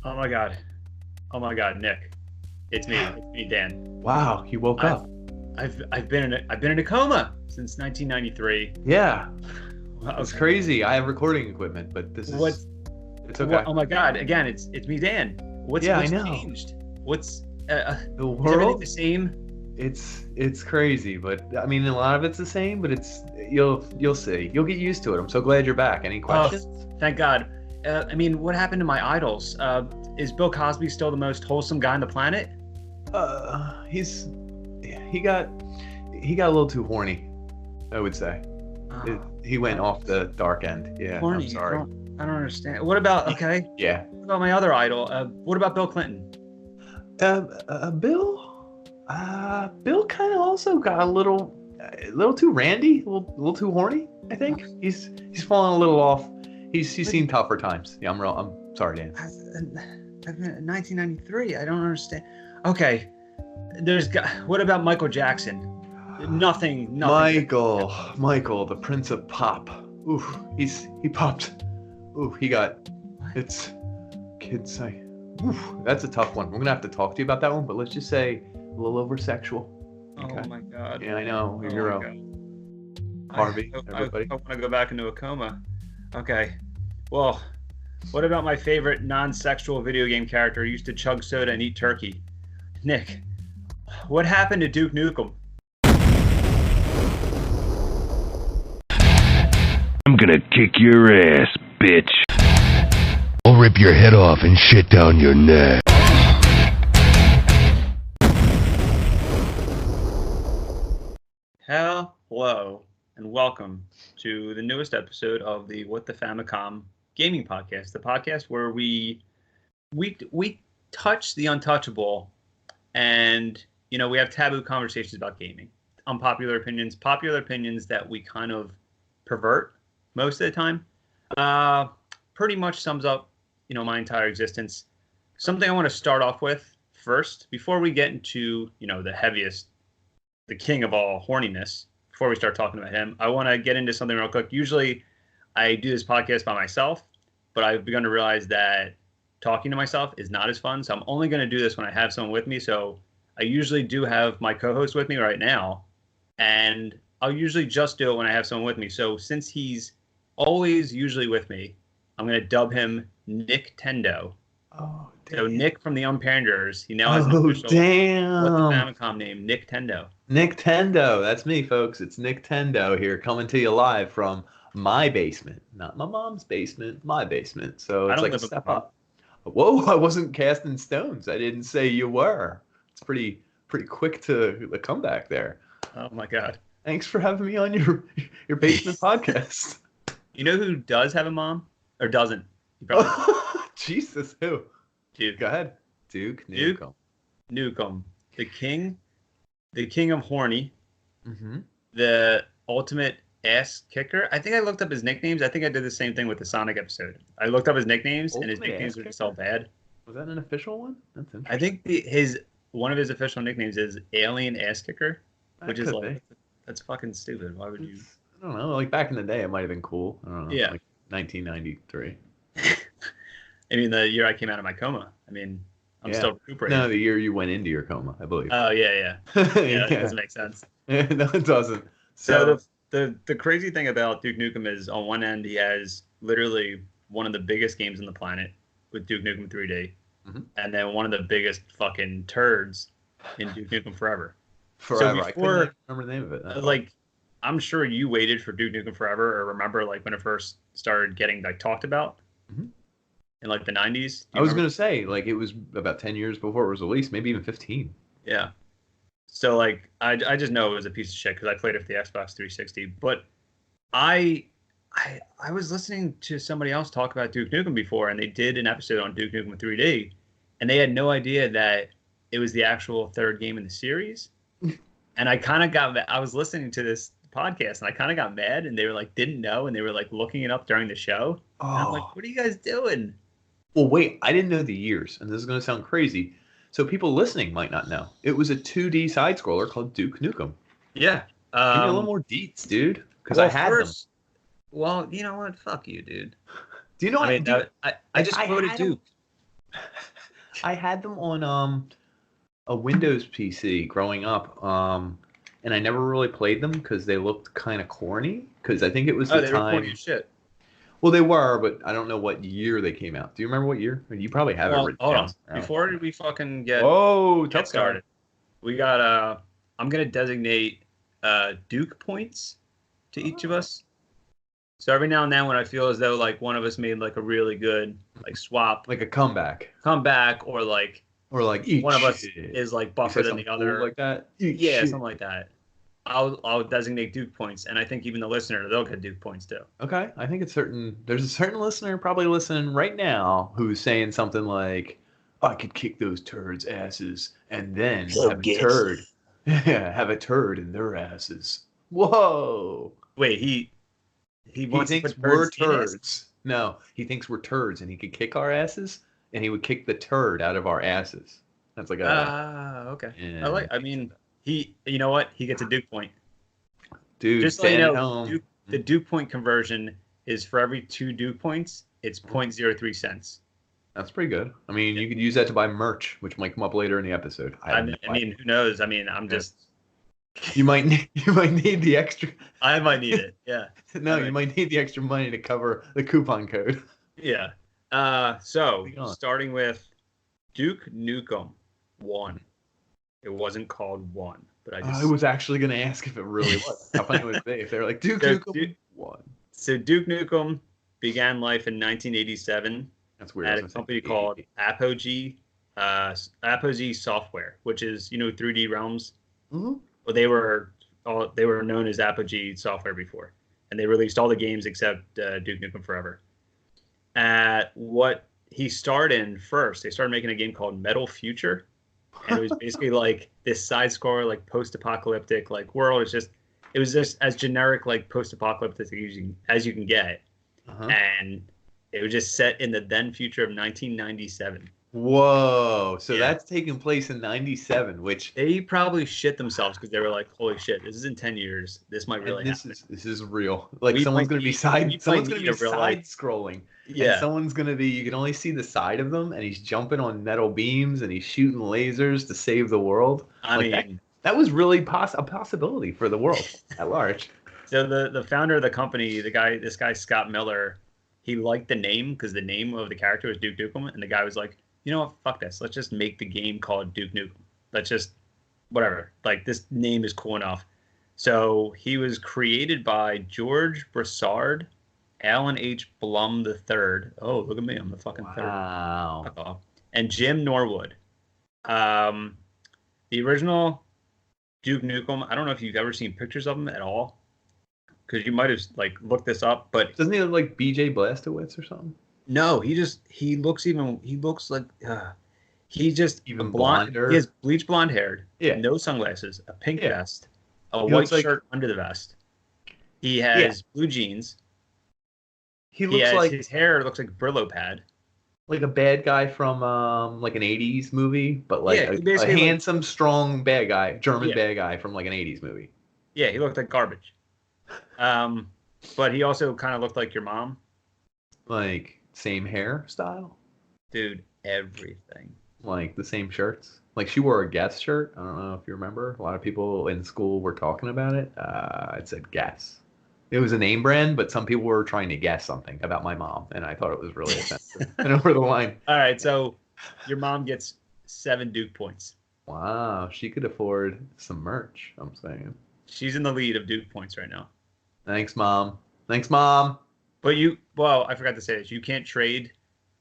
Oh my god. Oh my god, Nick. It's me. It's me, Dan. Wow, you woke I've up. I've been in a coma since 1993. Yeah, it's Okay. crazy. I have recording equipment, but this is What's it's what? okay. Oh my god. Again, it's me, Dan. What's Yeah, I what's know. changed? What's The is everything the world, same? it's crazy, but I mean a lot of it's the same, but it's you'll see. You'll get used to it. I'm so glad you're back. Any Oh, questions? thank God. I mean, what happened to my idols? Is Bill Cosby still the most wholesome guy on the planet? He's he got he got a little too horny, I would say. Oh, He went what? off the dark end. Yeah, I'm Horny. sorry. I don't understand. What about okay? Yeah. What about my other idol? What about Bill Clinton? Bill kind of also got a little too randy, a little too horny. I think he's fallen a little off. He's seen tougher times. Yeah, I'm sorry, Dan. 1993. I don't understand. Okay, what about Michael Jackson? Nothing. Michael, the Prince of Pop. Oof, he popped. Ooh, he got. It's kids say. Oof, that's a tough one. We're gonna have to talk to you about that one, but let's just say a little over sexual. Oh Okay. my God. Yeah, I know. Oh Your my hero, God. Harvey, I everybody. want to go back into a coma. Okay. Well, what about my favorite non-sexual video game character who used to chug soda and eat turkey? Nick, what happened to Duke Nukem? I'm gonna kick your ass, bitch. I'll rip your head off and shit down your neck. Hello, and welcome to the newest episode of the What the Famicom Gaming Podcast, the podcast where we touch the untouchable, and we have taboo conversations about gaming, unpopular opinions, popular opinions that we kind of pervert most of the time. Pretty much sums up my entire existence. Something I want to start off with first, before we get into the heaviest, the king of all horniness. Before we start talking about him, I want to get into something real quick. Usually, I do this podcast by myself, but I've begun to realize that talking to myself is not as fun. So I'm only going to do this when I have someone with me. So I usually do have my co-host with me right now, and I'll usually just do it when I have someone with me. So since he's always usually with me, I'm going to dub him Nicktendo. Oh, damn. So Nick from the Unpanderers, he now has an official damn. What the Famicom name, Nicktendo. Nicktendo. That's me, folks. It's Nicktendo here, coming to you live from my basement, not my mom's basement, my basement. So I it's don't like a live with step my mom. up. Whoa! I wasn't casting stones. I didn't say you were. It's pretty quick to the comeback there. Oh my God. Thanks for having me on your basement podcast. You know who does have a mom? Or doesn't? You probably Jesus, who? do. Go ahead. Duke Duke? Nukem. Nukem. The king of horny, Mm-hmm. the ultimate ass kicker. I think I looked up his nicknames. I think I did the same thing with the Sonic episode. I looked up his nicknames, and his Ultimate nicknames ass were just all bad. Was that an official one? That's interesting. I think one of his official nicknames is Alien Ass Kicker, That which is could like, be. that's fucking stupid. Why would you? I don't know. Like back in the day, it might have been cool. I don't know. Yeah. Like 1993. I mean, the year I came out of my coma. I mean, I'm Yeah. still recuperating. No, the year you went into your coma, I believe. Oh yeah. Yeah, that Yeah. doesn't make sense. No, it doesn't. So the crazy thing about Duke Nukem is, on one end, he has literally one of the biggest games on the planet with Duke Nukem 3D, Mhm. and then one of the biggest fucking turds in Duke Nukem Forever. Forever. So I couldn't before, even remember the name of it. That's all. like, I'm sure you waited for Duke Nukem Forever, or remember like when it first started getting like talked about Mhm. in like the 90s. Do I you was remember? gonna say, like, it was about 10 years before it was released, maybe even 15. Yeah. So like I just know it was a piece of shit because I played it for the Xbox 360. But I was listening to somebody else talk about Duke Nukem before, and they did an episode on Duke Nukem 3D, and they had no idea that it was the actual third game in the series. And I was listening to this podcast, and I kind of got mad, and they were like didn't know, and they were like looking it up during the show. And I'm like, Oh. what are you guys doing? Well, wait, I didn't know the years, and this is gonna sound crazy. So people listening might not know. It was a 2D side scroller called Duke Nukem. Yeah. Give me a little more deets, dude, because well, I had first, Well, you know what? Fuck you, dude. them. Do you know what? I mean, do you- I just I voted had 'em. Duke. I had them on a Windows PC growing up, and I never really played them because they looked kind of corny. Because I think it was Oh, the they were corny time. as shit. Well, they were, but I don't know what year they came out. Do you remember what year? You probably have it Well, written hold down. on. Before we fucking get Whoa, tough started, we got I'm gonna designate Duke points to each of us. So every now and then, when I feel as though like one of us made like a really good like swap, like a comeback, come back, or like eat one of us shit. is like You buffer said than the something other, cool like that. Eat yeah, shit. something like that. I'll designate Duke points, and I think even the listener they'll get Duke points too. Okay, I think there's a certain listener probably listening right now who's saying something like, "I could kick those turds' asses and then have a turd, yeah, have a turd in their asses." Whoa! Wait, he He wants to thinks put we're turds in his- turds. No, he thinks we're turds, and he could kick our asses, and he would kick the turd out of our asses. That's like Okay. yeah. I mean, you know what? He gets a Duke point. Dude, Just so you staying at know, home. the Duke point conversion is for every 2 Duke points, it's 0.03 cents. That's pretty good. I mean, you could use that to buy merch, which might come up later in the episode. I mean, who knows? I mean, I'm just. You might need the extra. I might need it. Yeah. No, you might need the extra money to cover the coupon code. Yeah. So starting with Duke Nukem 1. It wasn't called 1, but I was actually going to ask if it really was. How funny would it be if they were like Duke Nukem 1? So Duke Nukem began life in 1987. That's weird. At a company called Apogee Software, which is 3D Realms. Mm-hmm. Well, they were known as Apogee Software before, and they released all the games except Duke Nukem Forever. At what he starred in first, they started making a game called Metal Future, and it was basically like this side scroller, like post-apocalyptic like world. It was just as generic like post-apocalyptic as you can get, and it was just set in the then future of 1997. Whoa! So that's taking place in '97, which they probably shit themselves because they were like, "Holy shit, this is in 10 years. This might really happen. This is real. Like someone's gonna be side scrolling. Yeah. And someone's gonna be. You can only see the side of them, and he's jumping on metal beams, and he's shooting lasers to save the world. I mean, that was really a possibility for the world at large. So the founder of the company, this guy Scott Miller, he liked the name because the name of the character was Duke Nukem, and the guy was like, you know what, fuck this. Let's just make the game called Duke Nukem. Let's just, whatever. Like, this name is cool enough. So he was created by George Broussard, Alan H. Blum III. Oh, look at me. I'm the fucking third. Wow. And Jim Norwood. The original Duke Nukem, I don't know if you've ever seen pictures of him at all, because you might have like looked this up, but doesn't he look like BJ Blazkowicz or something? No, he looks like he's just even blonder. He has bleach blonde hair, no sunglasses, a pink vest, a white shirt under the vest. He has blue jeans. His hair looks like a Brillo pad. Like a bad guy from like an 80s movie, but like a handsome, strong bad guy, German bad guy from like an 80s movie. Yeah, he looked like garbage. But he also kind of looked like your mom. Like same hairstyle? Dude, everything. Like the same shirts? Like she wore a Guess shirt. I don't know if you remember. A lot of people in school were talking about it. It said Guess. It was a name brand, but some people were trying to guess something about my mom, and I thought it was really offensive and over the line. All right, so your mom gets 7 Duke points. Wow, she could afford some merch, I'm saying. She's in the lead of Duke points right now. Thanks, Mom. Thanks, Mom. But I forgot to say this. You can't trade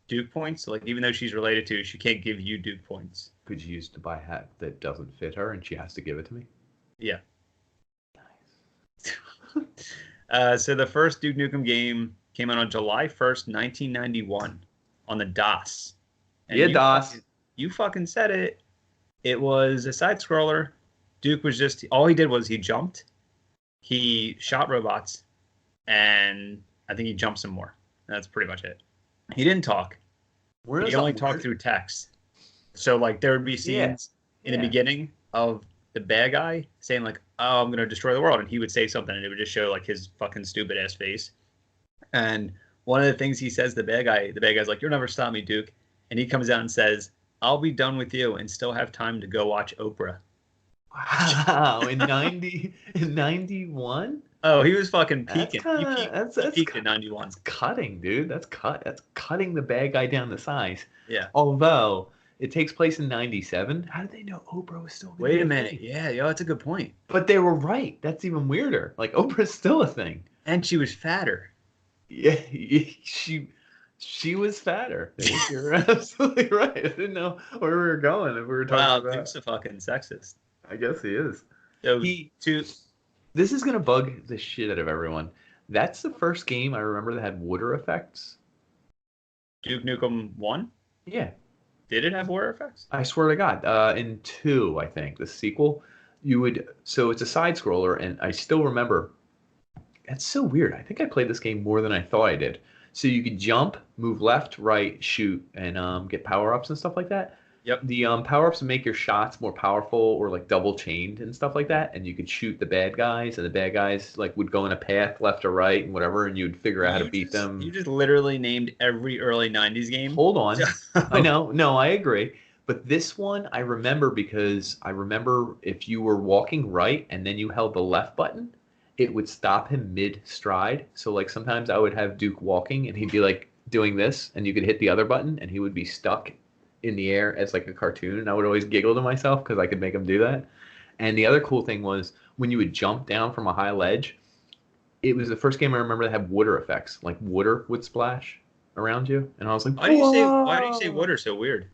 Duke points. Like, even though she's related to you, she can't give you Duke points. Could you use to buy a hat that doesn't fit her and she has to give it to me? Yeah. Nice. So the first Duke Nukem game came out on July 1st, 1991 on the DOS. And DOS. You fucking said it. It was a side scroller. Duke was all he did was he jumped, he shot robots, and I think he jumped some more. That's pretty much it. He didn't talk. He only talked through text. So like there would be scenes in the beginning of the bad guy saying like, "Oh, I'm gonna destroy the world," and he would say something, and it would just show like his fucking stupid ass face. And one of the things he says, the bad guy's like, "You'll never stop me, Duke." and he comes out and says, "I'll be done with you and still have time to go watch Oprah." Wow, in 91? Oh, he was fucking That's peaking. kind of He peaked in 91. that's cutting, dude. That's cutting the bad guy down to size. Yeah. Although it takes place in 97, how did they know Oprah was still gonna Wait be a a minute. thing? Yeah, yo, that's a good point. But they were right. That's even weirder. Like Oprah's still a thing. And she was fatter. Yeah, she was fatter. You're absolutely right. I didn't know where we were going if we were talking Wow, about. Duke's a fucking sexist. I guess he is. So, He to This is gonna bug the shit out of everyone. That's the first game I remember that had water effects. Duke Nukem 1, Yeah, did it have water effects? I swear to God. In 2, I think the sequel, so it's a side scroller, and I still remember. That's so weird. I think I played this game more than I thought I did. So you could jump, move left, right, shoot, and get power ups and stuff like that. Yep. The power ups would make your shots more powerful or like double chained and stuff like that. And you could shoot the bad guys, and the bad guys like would go in a path left or right and whatever, and you'd figure out how to beat them. You just literally named every early 90s game. Hold on. I know. No, I agree. But this one I remember because I remember if you were walking right and then you held the left button, it would stop him mid stride. So like sometimes I would have Duke walking and he'd be like doing this, and you could hit the other button and he would be stuck in the air as like a cartoon. And I would always giggle to myself because I could make him do that. And the other cool thing was when you would jump down from a high ledge, it was the first game I remember that had water effects. Like water would splash around you. And I was like, Why do you say water so weird?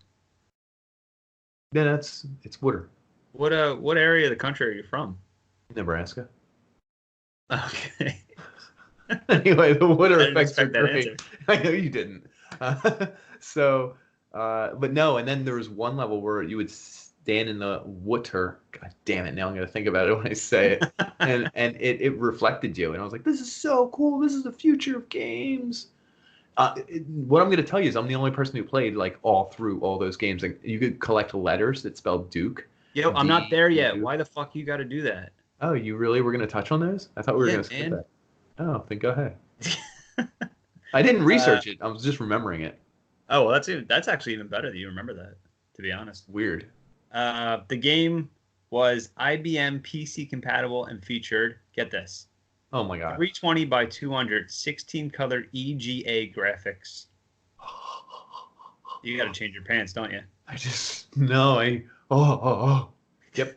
Then it's water. What area of the country are you from? Nebraska. Okay. Anyway, the water I didn't effects are expect that great. answer. I know you didn't. But no, and then there was one level where you would stand in the water. God damn it! Now I'm gonna think about it when I say it, and it reflected you, and I was like, this is so cool. This is the future of games. What I'm gonna tell you is I'm the only person who played like all through all those games. Like you could collect letters that spelled Duke. Yo, I'm not there yet. Duke. Why the fuck you got to do that? Oh, you really were gonna touch on those? I thought we were Yeah, gonna skip man. that. Oh, then go ahead. I didn't research it. I was just remembering it. Oh, well, that's actually even better that you remember that, to be honest. Weird. The game was IBM PC compatible and featured, get this, Oh my god. 320 by 200 16 color EGA graphics. You got to change your pants, don't you? Yep,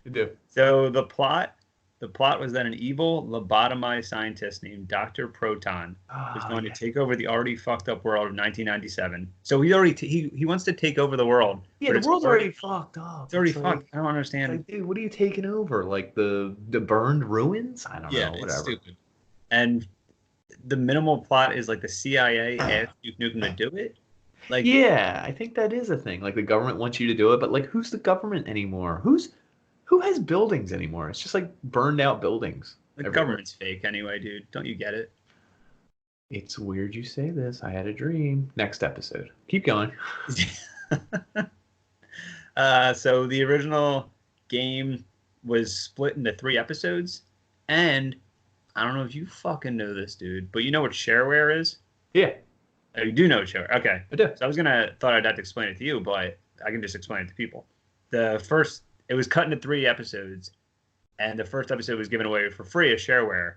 I do. So the plot was that an evil lobotomized scientist named Dr. Proton was going to take over the already fucked up world of 1997. So he wants to take over the world. Yeah, but the world's already fucked up. It's already It's fucked. like- I don't understand. Like, dude, what are you taking over? Like the burned ruins? I don't know. It's Whatever. stupid. And the minimal plot is like the CIA asked Duke Nukem to do it. Like, Yeah, I think that is a thing. Like the government wants you to do it, but like, who's the government anymore? Who has buildings anymore? It's just like burned out buildings. the everywhere. government's fake anyway, dude. Don't you get it? It's weird you say this. I had a dream. Next episode. Keep going. So the original game was split into 3 episodes, and I don't know if you fucking know this, dude, but you know what shareware is? Yeah, Oh, you do know what shareware. Okay. I do. So thought I'd have to explain it to you, but I can just explain it to people. It was cut into 3 episodes, and the first episode was given away for free as shareware.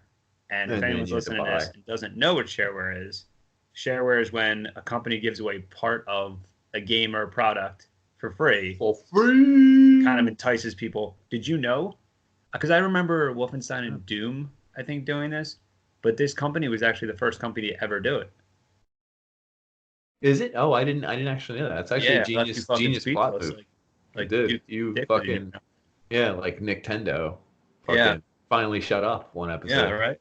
And if And then anyone's you had to listening to this buy. and doesn't know what shareware is when a company gives away part of a game or a product for free. For free. Kind of entices people. Did you know? Because I remember Wolfenstein and Doom, I think, doing this, but this company was actually the first company to ever do it. Is it? Oh, I didn't actually know that. It's actually a left you genius fucking genius plot speechless, move. Like, Dude, you dick fucking with you. yeah, like Nicktendo. Yeah. Fucking finally shut up one episode. Yeah,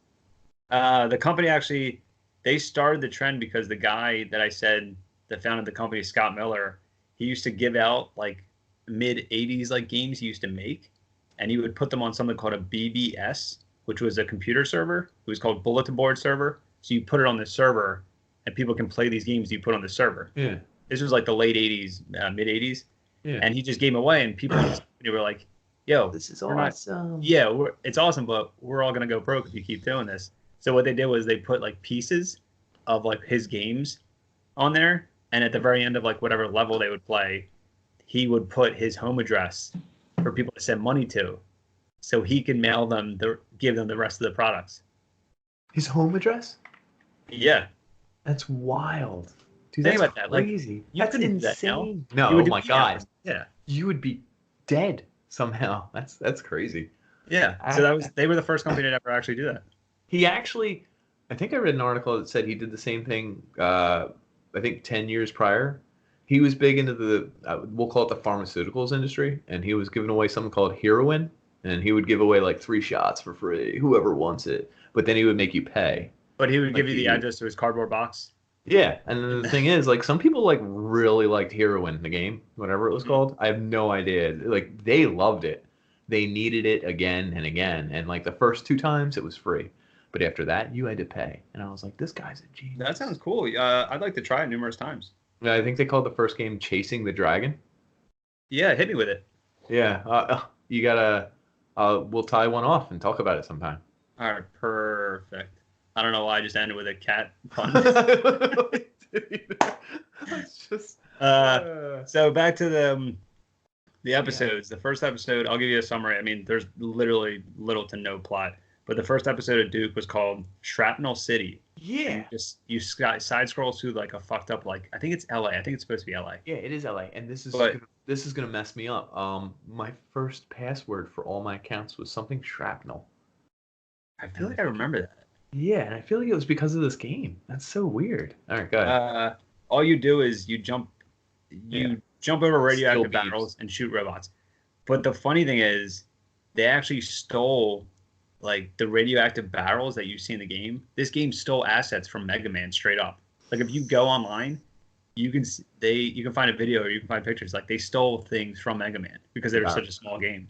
right. The company actually, they started the trend because the guy that I said that founded the company, Scott Miller, he used to give out like mid 80s like games he used to make, and he would put them on something called a BBS, which was a computer server. It was called bulletin board server. So you put it on the server, and people can play these games you put on the server. Yeah. This was like the late 80s, mid 80s, Yeah. and he just gave them away, and people in his company were like, "Yo, This is we're not- awesome. yeah, it's awesome, but we're all gonna go broke if you keep doing this." So what they did was they put like pieces of like his games on there, and at the very end of like whatever level they would play, he would put his home address for people to send money to, so he can mail them give them the rest of the products. His home address? Yeah, That's wild. Dude, think that's about that. Like, crazy. you That's couldn't do that now. insane. You No, would oh do my emails. god. Yeah, You would be dead somehow. That's crazy. yeah. So they were the first company to ever actually do that. He actually, I think I read an article that said he did the same thing. I think 10 years prior, he was big into the we'll call it the pharmaceuticals industry, and he was giving away something called heroin, and he would give away like 3 shots for free, whoever wants it. But then he would make you pay. But he would give Like you the address to his cardboard box. Yeah, and then the thing is, like, some people like really liked heroin in the game, whatever it was called. I have no idea. Like, they loved it. They needed it again and again, and like the first 2 times it was free, but after that you had to pay. And I was like, this guy's a genius. That sounds cool. I'd like to try it numerous times. Yeah, I think they called the first game Chasing the Dragon. Yeah, hit me with it. Yeah, you gotta. We'll tie one off and talk about it sometime. All right, perfect. I don't know why I just ended with a cat pun. It's just. So back to the episodes. Yeah. The first episode, I'll give you a summary. I mean, there's literally little to no plot. But the first episode of Duke was called Shrapnel City. Yeah. You side scroll through like a fucked up, like, I think it's LA. I think it's supposed to be LA. Yeah, it is LA, and this is gonna mess me up. My first password for all my accounts was something shrapnel. I feel like I remember that. Yeah, and I feel like it was because of this game. That's so weird. All right, go ahead. All you do is you jump over radioactive barrels and shoot robots. But the funny thing is, they actually stole like the radioactive barrels that you see in the game. This game stole assets from Mega Man straight up. Like, if you go online, you can find a video or you can find pictures. Like, they stole things from Mega Man because they were such a small game.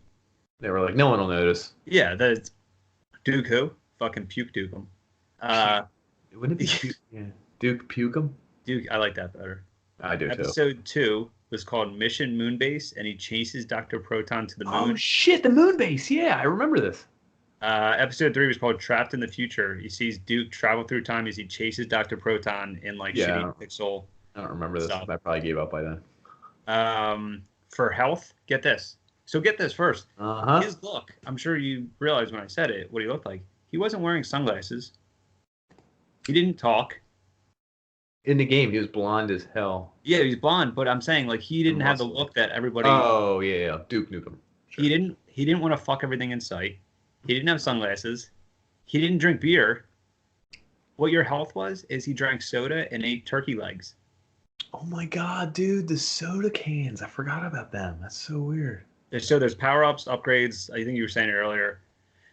They were like, no one will notice. Yeah, that's Duke who? Fucking Puke Duke 'em. Wouldn't it be Duke Puke 'em? Duke, I like that better. I do too. Episode 2 was called Mission Moonbase, and he chases Dr. Proton to the moon. Oh shit, the moon base. Yeah, I remember this. Episode 3 was called Trapped in the Future. He sees Duke travel through time as he chases Dr. Proton in like shitty pixel. I don't remember this. I probably gave up by then. For health, get this. So get this first. Uh-huh. His look, I'm sure you realized when I said it, what he looked like. He wasn't wearing sunglasses. He didn't talk. In the game, he was blonde as hell. Yeah, he's blonde, but I'm saying like he didn't have the look that everybody. Oh yeah, Duke Nukem. Sure. He didn't want to fuck everything in sight. He didn't have sunglasses. He didn't drink beer. What your health was is he drank soda and ate turkey legs. Oh my god, dude, the soda cans. I forgot about them. That's so weird. So there's power-ups, upgrades. I think you were saying it earlier.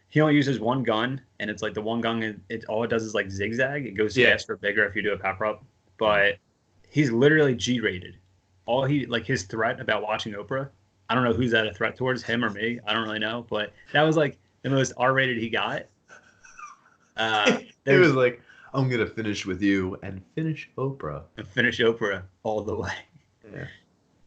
He only uses one gun, and it's like the one gun, all it does is like zigzag. It goes faster, bigger if you do a power-up. But he's literally G-rated. His threat about watching Oprah, I don't know who's that a threat towards, him or me. I don't really know. But that was like the most R-rated he got. It was like, I'm going to finish with you and finish Oprah. And finish Oprah all the way. Yeah.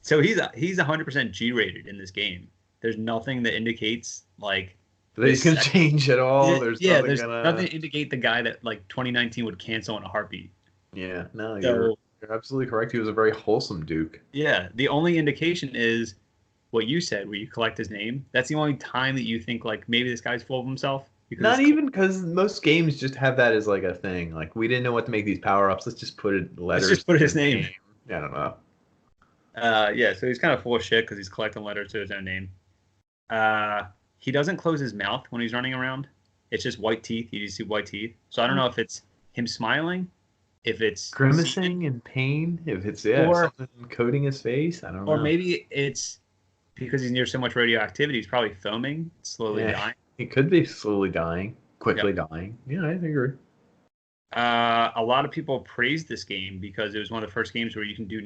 So he's 100% G-rated in this game. There's nothing that indicates like that he's gonna change at all. There's nothing to indicate the guy that like 2019 would cancel in a heartbeat. Yeah, no, you're absolutely correct. He was a very wholesome Duke. Yeah, the only indication is what you said, where you collect his name. That's the only time that you think like maybe this guy's full of himself. Not even because most games just have that as like a thing. Like, we didn't know what to make these power-ups. Let's just put it letters. Let's just put his name. Yeah, I don't know. Yeah, so he's kind of full of shit because he's collecting letters to his own name. He doesn't close his mouth when he's running around. It's just white teeth. You just see white teeth. So I don't know if it's him smiling, if it's grimacing in pain, if it's something coating his face. I don't know. Or maybe it's because he's near so much radioactivity. He's probably foaming, slowly dying. He could be slowly dying, quickly dying. Yeah, I agree. A lot of people praised this game because it was one of the first games where you can do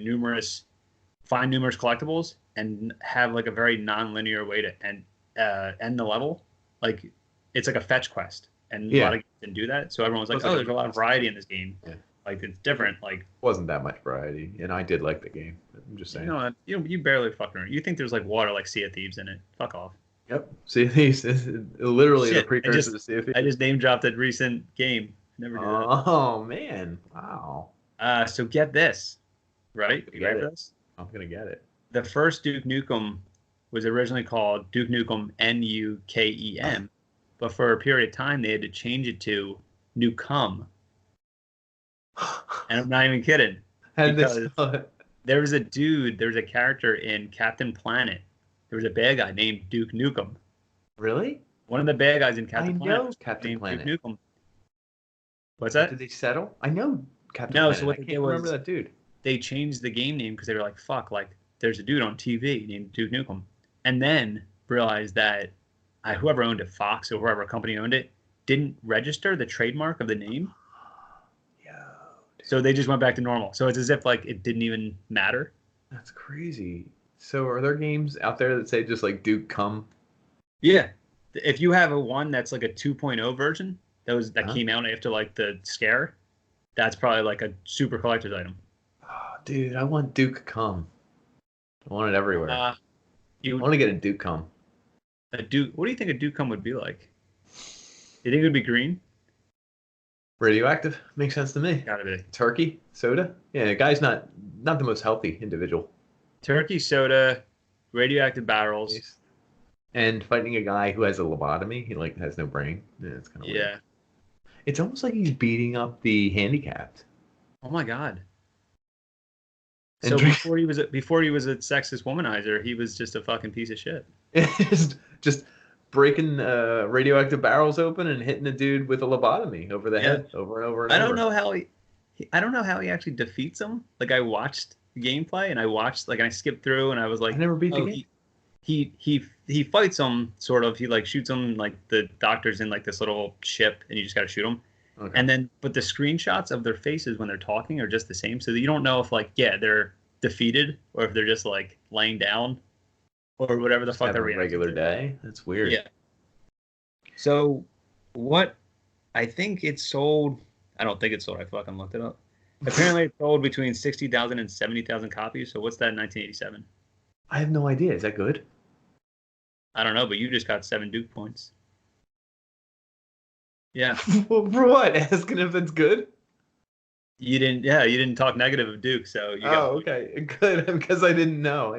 find numerous collectibles and have like a very non-linear way to end the level. Like, it's like a fetch quest, and a lot of games didn't do that. So everyone was like, there's a lot of variety in this game. Yeah. Like, it's different. Like, wasn't that much variety, and I did like the game. I'm just saying. You barely fucking around. You think there's like water, like Sea of Thieves in it? Fuck off. Yep. Sea of Thieves is literally the precursor to Sea of Thieves. I just name dropped a recent game. Never do that. Oh man! Wow. So get this. right? You ready for this? I'm gonna get it. The first Duke Nukem was originally called Duke Nukem Nukem, but for a period of time they had to change it to Nukem. And I'm not even kidding. How did they Because spell it? there was a character in Captain Planet. There was a bad guy named Duke Nukem. Really? One of the bad guys in I Captain know Planet was Captain named Planet. Duke Nukem. What's that? Did they settle? I know Captain No, Planet. so what I they can't did remember was that dude. they changed the game name because they were like, fuck, like there's a dude on TV named Duke Nukem. And then realized that whoever owned it, Fox or whoever company owned it, didn't register the trademark of the name. Yo, So they just went back to normal. So it's as if like it didn't even matter. that's crazy. So are there games out there that say just like Duke Come? Yeah. If you have a one that's like a 2.0 version that came out after like the scare, that's probably like a super collector's item. Oh, dude, I want Duke Come. I want it everywhere. I You want to get a Duke Come. a Duke. What do you think a Duke would be like? You think it would be green? Radioactive makes sense to me. Gotta be. Turkey, soda. Yeah, the guy's not the most healthy individual. Turkey soda, radioactive barrels. And fighting a guy who has a lobotomy, he like has no brain. Yeah, it's kind of weird. Yeah. It's almost like he's beating up the handicapped. Oh my god. And So drink- before he was a sexist womanizer, he was just a fucking piece of shit. just breaking radioactive barrels open and hitting a dude with a lobotomy over the head over and over and I over. don't know how I don't know how he actually defeats him. Like I watched the gameplay and I skipped through and I was like, I never beat the game. He fights him sort of. He like shoots him like the doctor's in like this little ship and you just got to shoot him. Okay. And then but the screenshots of their faces when they're talking are just the same, so that you don't know if like they're defeated or if they're just like laying down or whatever the Just fuck have they're a reacting regular to. day. That's weird. Yeah. So what I think it sold. I don't think it sold. I fucking looked it up. Apparently, it sold between 60,000 and 70,000 copies. So what's that in 1987? I have no idea. Is that good? I don't know, but you just got 7 Duke points. Yeah, Well, for what? Asking if it's good? you didn't. Yeah, you didn't talk negative of Duke, so you got. Oh, okay. Good. Because I didn't know.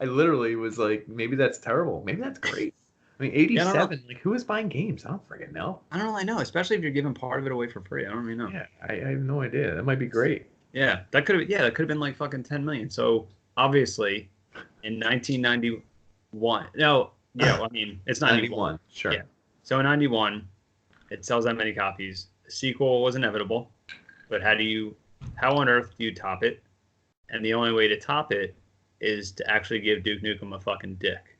I literally was like, maybe that's terrible. Maybe that's great. I mean, 87. Like, who is buying games? I don't freaking know. I don't really know, especially if you're giving part of it away for free. I don't really know. Yeah, I have no idea. That might be great. Yeah, that could have been like fucking 10 million. So obviously, in 1991, no, yeah, well, I mean it's 91. Sure. Yeah. So in 91, it sells that many copies. The sequel was inevitable, but how on earth do you top it? And the only way to top it is to actually give Duke Nukem a fucking dick.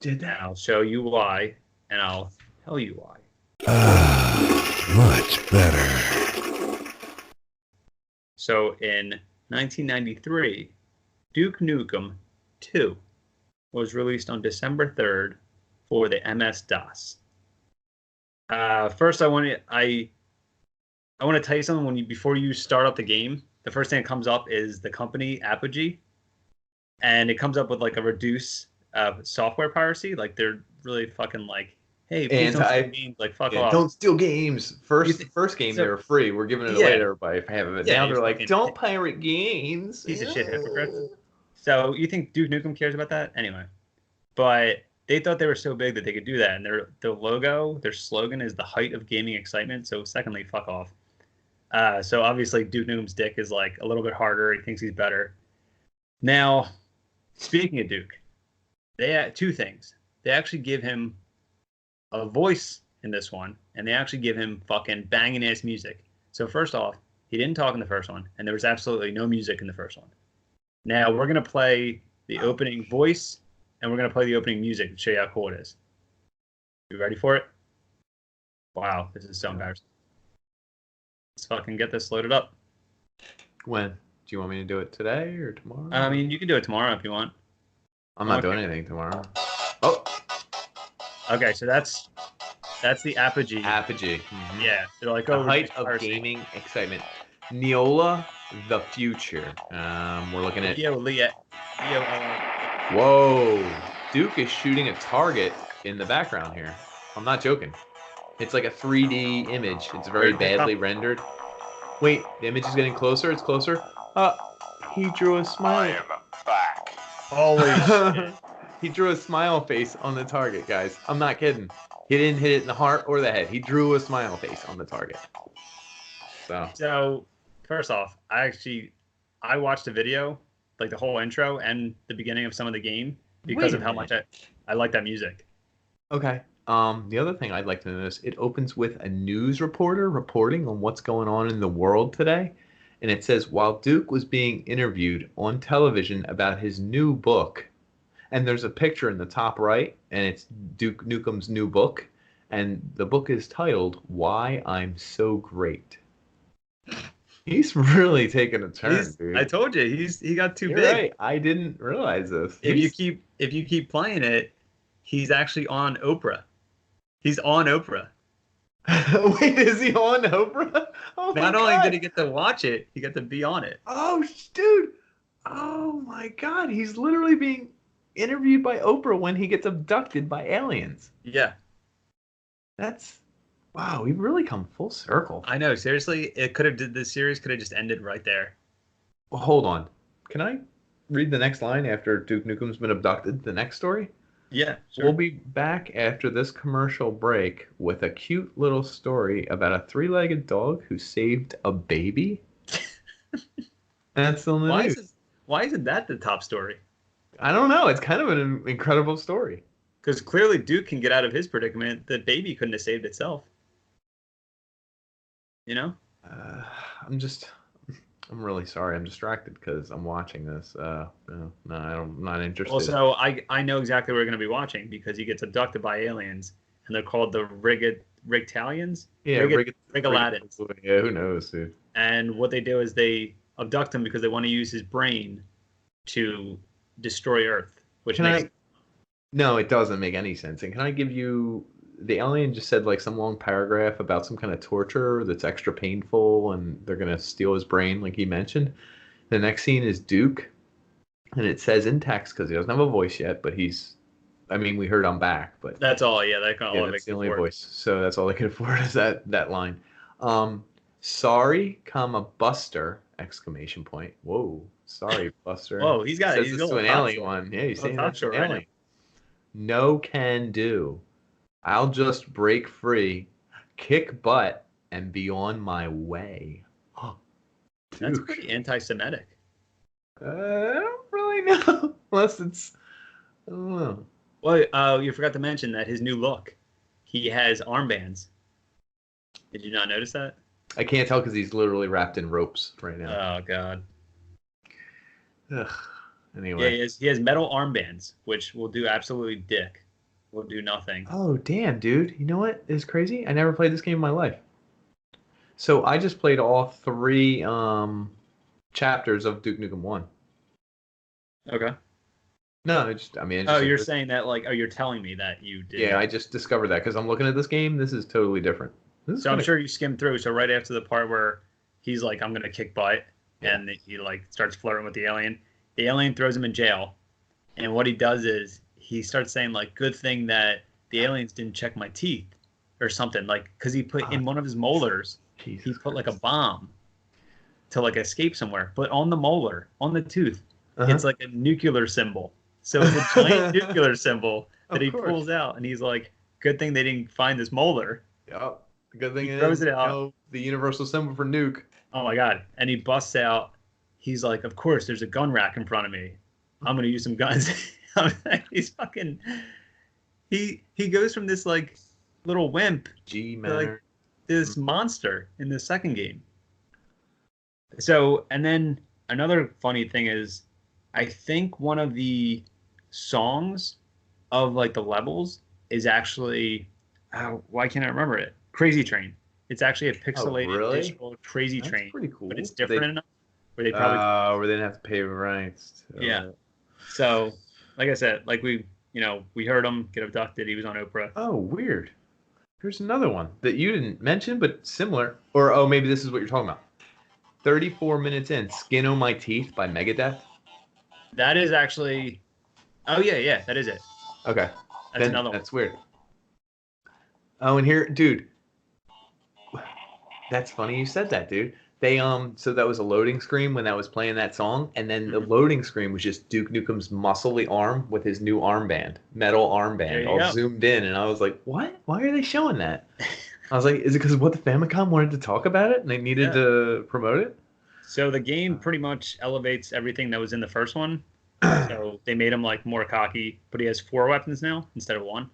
Did And that? I'll show you why, and I'll tell you why. Much better. So in 1993, Duke Nukem 2 was released on December 3rd for the MS-DOS. First, I want to tell you something. Before you start up the game, the first thing that comes up is the company Apogee, and it comes up with like a reduce software piracy. Like they're really fucking like, hey, please don't steal games. Like fuck off. Don't steal games. First game so- they were free. We're giving it away to everybody if I have it. Yeah, Now you're they're like, fucking- don't pirate games. Piece of shit hypocrites. So you think Duke Nukem cares about that? Anyway. But they thought they were so big that they could do that. And their logo, their slogan is the height of gaming excitement. So secondly, fuck off. So obviously Duke Nukem's dick is like a little bit harder. He thinks he's better. Now, speaking of Duke, they had 2 things. They actually give him a voice in this one, and they actually give him fucking banging ass music. So first off, he didn't talk in the first one, and there was absolutely no music in the first one. Now we're gonna play the opening voice, and we're gonna play the opening music to show you how cool it is. You ready for it? Wow, this is so embarrassing. Let's fucking get this loaded up. When? Do you want me to do it today or tomorrow? I mean, you can do it tomorrow if you want. I'm not okay. doing anything tomorrow. Oh, Okay, so that's the Apogee. Apogee. Mhm. Yeah, they're like, The oh, height reduce of piracy. gaming excitement. Neola, the future. We're looking at. Leo, Whoa! Duke is shooting a target in the background here. I'm not joking. It's like a 3D image. It's very badly rendered. Wait, the image is getting closer. It's closer. He drew a smile. back. Holy shit. He drew a smile face on the target, guys. I'm not kidding. He didn't hit it in the heart or the head. He drew a smile face on the target. So, first off, I watched a video, like the whole intro and the beginning of some of the game because Wait of a how much minute. I like that music. Okay. The other thing I'd like to notice, it opens with a news reporter reporting on what's going on in the world today. And it says, while Duke was being interviewed on television about his new book, and there's a picture in the top right, and it's Duke Nukem's new book, and the book is titled "Why I'm So Great." He's really taking a turn, dude. I told you, he got too You're big. right. I didn't realize this. If you keep playing it, he's actually on Oprah. He's on Oprah. Wait, is he on Oprah? Oh my Not only God. did he get to watch it, he got to be on it. Oh, dude. Oh my God. He's literally being interviewed by Oprah when he gets abducted by aliens. Yeah, That's wow. We've really come full circle. I know. Seriously, the series could have just ended right there. Well, hold on. Can I read the next line after Duke Nukem's been abducted? The next story? Yeah, sure. We'll be back after this commercial break with a cute little story about a three-legged dog who saved a baby. That's still in the news. Why isn't that the top story? I don't know. It's kind of an incredible story. Because clearly Duke can get out of his predicament. The baby couldn't have saved itself. You know? I'm really sorry. I'm distracted because I'm watching this. No, I'm not interested. Also, I know exactly what we're going to be watching because he gets abducted by aliens, and they're called the Rigtalians? Yeah, Rigaladins. Yeah, who knows, dude? And what they do is they abduct him because they want to use his brain to destroy Earth, which No, it doesn't make any sense. And can I give you the alien just said like some long paragraph about some kind of torture that's extra painful and they're gonna steal his brain, like he mentioned. The next scene is Duke, and it says in text because he doesn't have a voice yet, but we heard I'm back, but that's all. Yeah, that's the only voice. So that's all they can afford is that line. Sorry, comma Buster! Exclamation point. Whoa, sorry, Buster. Whoa, he's got Says he's this to an alien one. Yeah, he's saying that's an alien. No can do. I'll just break free, kick butt, and be on my way. That's pretty anti-Semitic. I don't really know. Unless it's, I don't know. Well, you forgot to mention that his new look, he has armbands. Did you not notice that? I can't tell because he's literally wrapped in ropes right now. Oh God. Ugh. Anyway. Yeah, he has metal armbands, which will do absolutely dick. Will do nothing. Oh, damn, dude. You know what is crazy? I never played this game in my life. So I just played all 3 chapters of Duke Nukem 1. Okay. No, you're saying that you're telling me that you did. Yeah, I just discovered that because I'm looking at this game. This is totally different. So I'm sure you skimmed through. So right after the part where he's like, I'm going to kick butt, Yeah. and he starts flirting with the alien throws him in jail. And what he does is he starts saying good thing that the aliens didn't check my teeth or something, because he put in one of his molars, he put a bomb to escape somewhere. But on the molar, on the tooth, it's like a nuclear symbol. So it's a giant nuclear symbol that he pulls out, and he's like, good thing they didn't find this molar. Yep. Good thing he throws it out. The universal symbol for nuke. Oh my God. And he busts out. He's like, of course, there's a gun rack in front of me. I'm going to use some guns. He's fucking. He goes from this little wimp to this monster in the second game. So, and then another funny thing is, I think one of the songs of the levels is actually, why can't I remember it? Crazy Train. It's actually a pixelated digital Crazy That's Train. pretty cool. But it's different enough where they probably where they didn't have to pay rights. Yeah. So, like I said, we heard him get abducted. He was on Oprah. Oh, weird. Here's another one that you didn't mention, but similar. Or maybe this is what you're talking about. 34 minutes in, Skin on My Teeth by Megadeth. That is actually. Oh yeah, that is it. Okay. That's another one. That's weird. Oh, and here, dude. That's funny you said that, dude. They so that was a loading screen when that was playing that song, and then the loading screen was just Duke Nukem's muscly arm with his new armband, metal armband, all zoomed in, and I was like, what? Why are they showing that? I was like, is it because of what the Famicom wanted to talk about it and they needed to promote it? So the game pretty much elevates everything that was in the first one. So they made him like more cocky, but he has 4 weapons now instead of 1.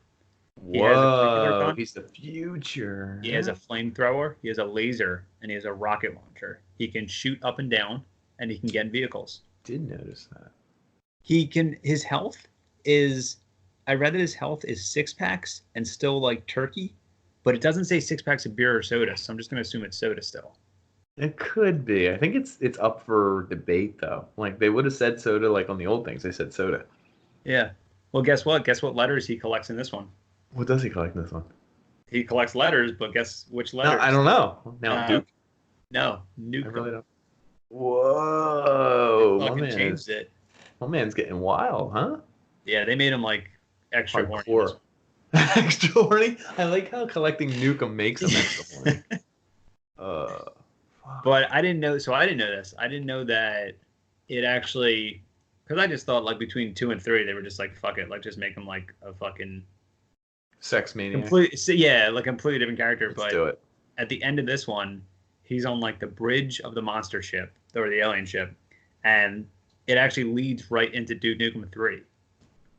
Whoa, he's the future. He has a flamethrower, he has a laser, and he has a rocket launcher. He can shoot up and down, and he can get in vehicles. Did notice that. His health is, I read that his health is 6-packs and still like turkey, but it doesn't say 6-packs of beer or soda, so I'm just going to assume it's soda still. It could be. I think it's up for debate, though. Like, they would have said soda like on the old things. They said soda. Yeah. Well, guess what? Guess what letters he collects in this one? What does he collect in this one? He collects letters, but guess which letters? No, I don't know. Now, Duke? No, Nukem. I really don't. Whoa. Fucking changed it. My man's getting wild, huh? Yeah, they made him, like, extra horny. Extra horny? I like how collecting Nukem makes him extra horny. But I didn't know, so I didn't know this. I didn't know that it actually, because I just thought, like, between 2 and 3, they were just like, fuck it, like, just make him, like, a fucking sex maniac. Completely different character. Let's do it. At the end of this one, he's on like the bridge of the monster ship or the alien ship, and it actually leads right into Duke Nukem 3.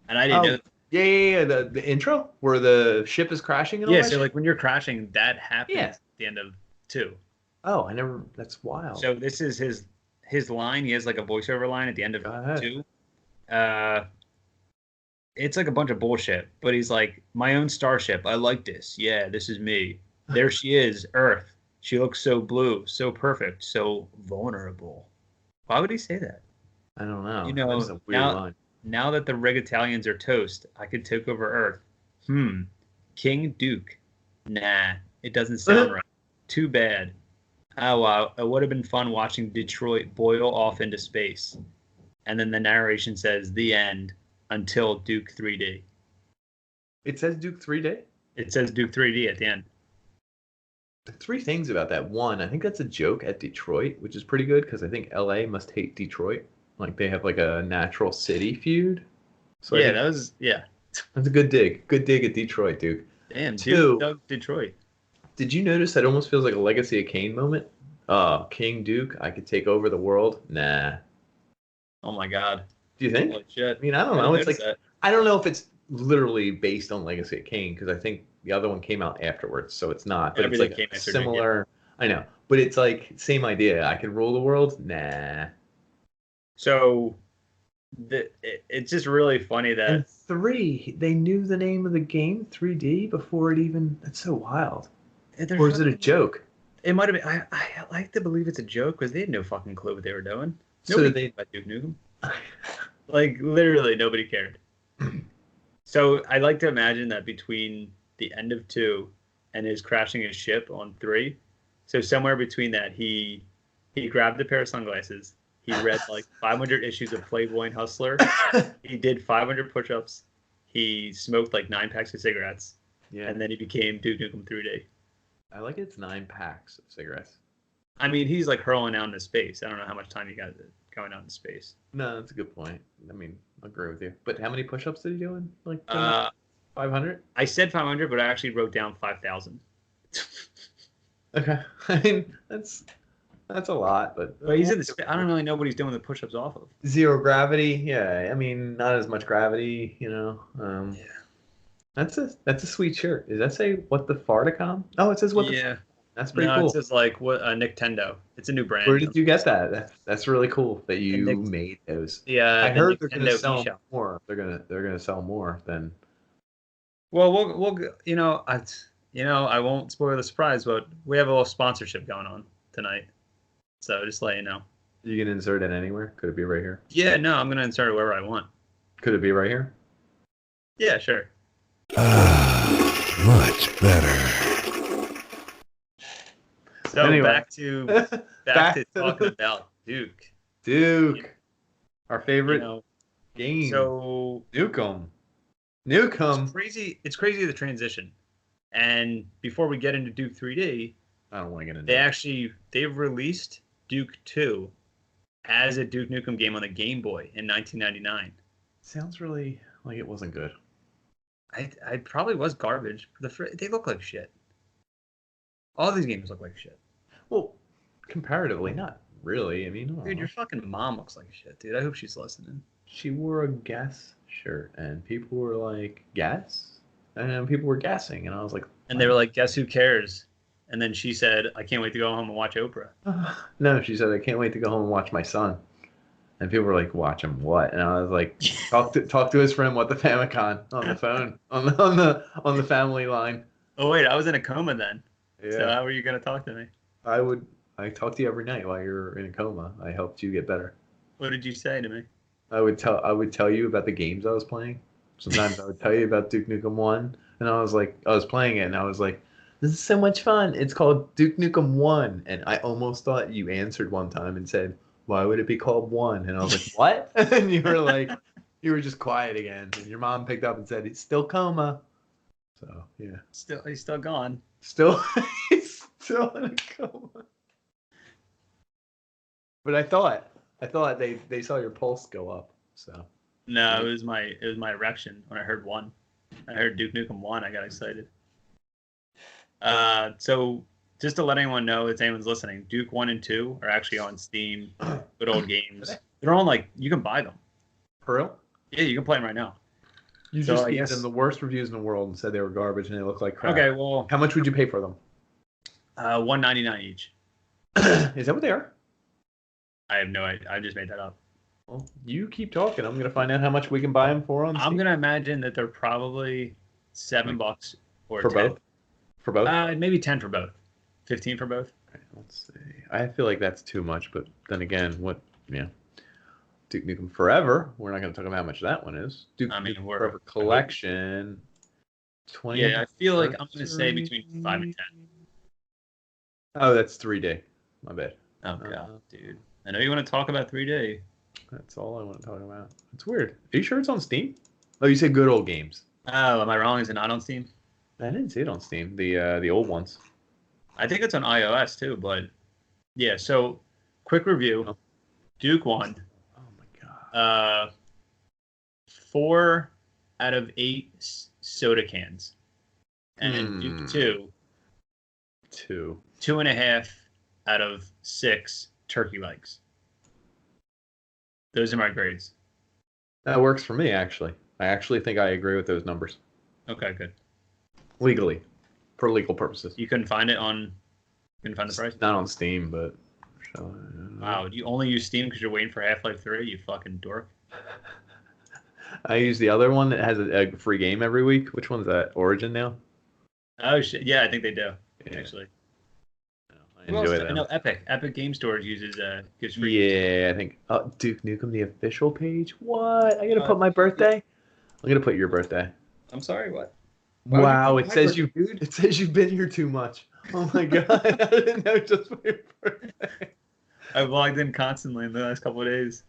And I didn't know. Yeah. The intro where the ship is crashing. And all that so like when you're crashing, that happens at the end of 2. Oh, I never. That's wild. So this is his line. He has like a voiceover line at the end of 2. It's like a bunch of bullshit, but he's like, my own starship. I like this. Yeah, this is me. There she is, Earth. She looks so blue, so perfect, so vulnerable. Why would he say that? I don't know. You know, that's a weird line. Now that the Rig Italians are toast, I could take over Earth. King Duke. Nah, it doesn't sound right. Too bad. Oh, wow. It would have been fun watching Detroit boil off into space. And then the narration says, the end. Until Duke 3D. It says Duke 3D? It says Duke 3D at the end. 3 things about that. 1, I think that's a joke at Detroit, which is pretty good because I think LA must hate Detroit. Like they have like a natural city feud. So that's a good dig. Good dig at Detroit, Duke. Damn, Duke dug Detroit. Did you notice that almost feels like a Legacy of Kain moment? King Duke, I could take over the world. Nah. Oh my God. Do you think? Holy shit. I mean, I don't know. It's like I don't know if it's literally based on Legacy of Kain because I think the other one came out afterwards, so it's not. But everything it's like similar. I know, but it's like same idea. I could rule the world. Nah. So, it's just really funny that and 3 they knew the name of the game 3D before it even. That's so wild. Or is it a joke? It might have been. I like to believe it's a joke because they had no fucking clue what they were doing. Nobody knew about Duke Nukem. Like, literally, nobody cared. So, I like to imagine that between the end of 2 and his crashing his ship on 3, so somewhere between that, he grabbed a pair of sunglasses, he read, like, 500 issues of Playboy and Hustler, he did 500 push-ups, he smoked, like, 9 packs of cigarettes, and then he became Duke Nukem 3D. I like it's 9 packs of cigarettes. I mean, he's, like, hurling out into space. I don't know how much time he got going out in space. No, that's a good point. I mean, I agree with you. But how many push-ups did he do in? Like 500? I said 500, but I actually wrote down 5,000. Okay. I mean, that's a lot, but he's in the I don't really know what he's doing the push-ups off of. 0 gravity. Yeah, I mean, not as much gravity, you know. Yeah. That's a sweet shirt. Does that say what the Farticom? Oh, it says what the That's pretty cool. It says like what Nicktendo. It's a new brand. Where did you get that? That's really cool that you made those. Yeah, I heard they're going to sell more. They're gonna sell more than. Well, we'll I won't spoil the surprise, but we have a little sponsorship going on tonight. So just let you know. You can insert it anywhere. Could it be right here? Yeah, no, I'm gonna insert it wherever I want. Could it be right here? Yeah, sure. Much better. So anyway. back to talking about Duke. Duke, our favorite game. So Nukem. It's crazy the transition. And before we get into Duke 3D, I don't want to get into they've released Duke 2 as a Duke Nukem game on the Game Boy in 1999. Sounds really like it wasn't good. I probably was garbage. They look like shit. All these games look like shit. Well, comparatively, not really. I mean, Dude, your fucking mom looks like shit, dude. I hope she's listening. she wore a Guess shirt, and people were like, "Guess," and people were guessing, and I was like, And they were like, guess who cares? And then she said, I can't wait to go home and watch Oprah. "No," she said, "I can't wait to go home and watch my son." And people were like, "Watch him what?" And I was like, "Talk to his friend, what the Famicom on the phone on the family line." Oh, wait, I was in a coma then. Yeah, So how were you going to talk to me? I talked to you every night while you were in a coma. I helped you get better. What did you say to me? I would tell you about the games I was playing. Sometimes I would tell you about Duke Nukem 1, and I was playing it, and I was like, "This is so much fun. It's called Duke Nukem 1." And I almost thought you answered one time and said, "Why would it be called 1?" And I was like, "What?" And you were like, you were just quiet again. And your mom picked up and said, "It's still coma." So, yeah. He's still gone. He's still in a coma. But I thought they saw your pulse go up. So No, it was my erection when I heard 1. I heard Duke Nukem 1. I got excited. So just to let anyone know, if anyone's listening, Duke 1 and 2 are actually on Steam. Good old games. They're on you can buy them. Hurl? Yeah, you can play them right now. You So just I gave guess- them the worst reviews in the world and said they were garbage and they looked like crap. Okay, well, How much would you pay for them? $1.99 each. Is that what they are? I have no idea. I just made that up. Well, you keep talking. I'm gonna find out how much we can buy them for on I'm Steam. gonna imagine that they're probably $7 or For 10. both? For both? Maybe 10 for both. 15 for both. Okay, let's see. I feel like that's too much, but then again, Duke Nukem Forever. We're not going to talk about how much that one is. Nukem Forever Collection. 20. Yeah, I feel like I'm gonna say between 5 and 10. Oh, that's 3D. My bad. Oh god, dude. I know you want to talk about 3D. That's all I want to talk about. It's weird. Are you sure it's on Steam? Oh, you said good old games. Oh, am I wrong? Is it not on Steam? I didn't see it on Steam. The old ones. I think it's on iOS too, but yeah. So, quick review. Oh. Duke 1. Oh my god. 4 out of 8 soda cans, and Duke 2. 2.5 out of 6 turkey legs. Those are my grades. That works for me, actually. I actually think I agree with those numbers. Okay, good. Legally. For legal purposes. You couldn't find it on. You couldn't find the price. Not on Steam, but. Wow, you only use Steam because you're waiting for Half-Life 3. You fucking dork. I use the other one that has a free game every week. Which one's that? Origin now? Oh shit! Yeah, I think they do. Yeah. Actually, I enjoy that. No, Epic Game Stores gives free. Yeah, I think Duke Nukem, the official page. What? I gotta put my birthday. I'm gonna put your birthday. I'm sorry. What? Wow, it says you've been here too much. Oh my god, I didn't know just for your birthday. I've logged in constantly in the last couple of days.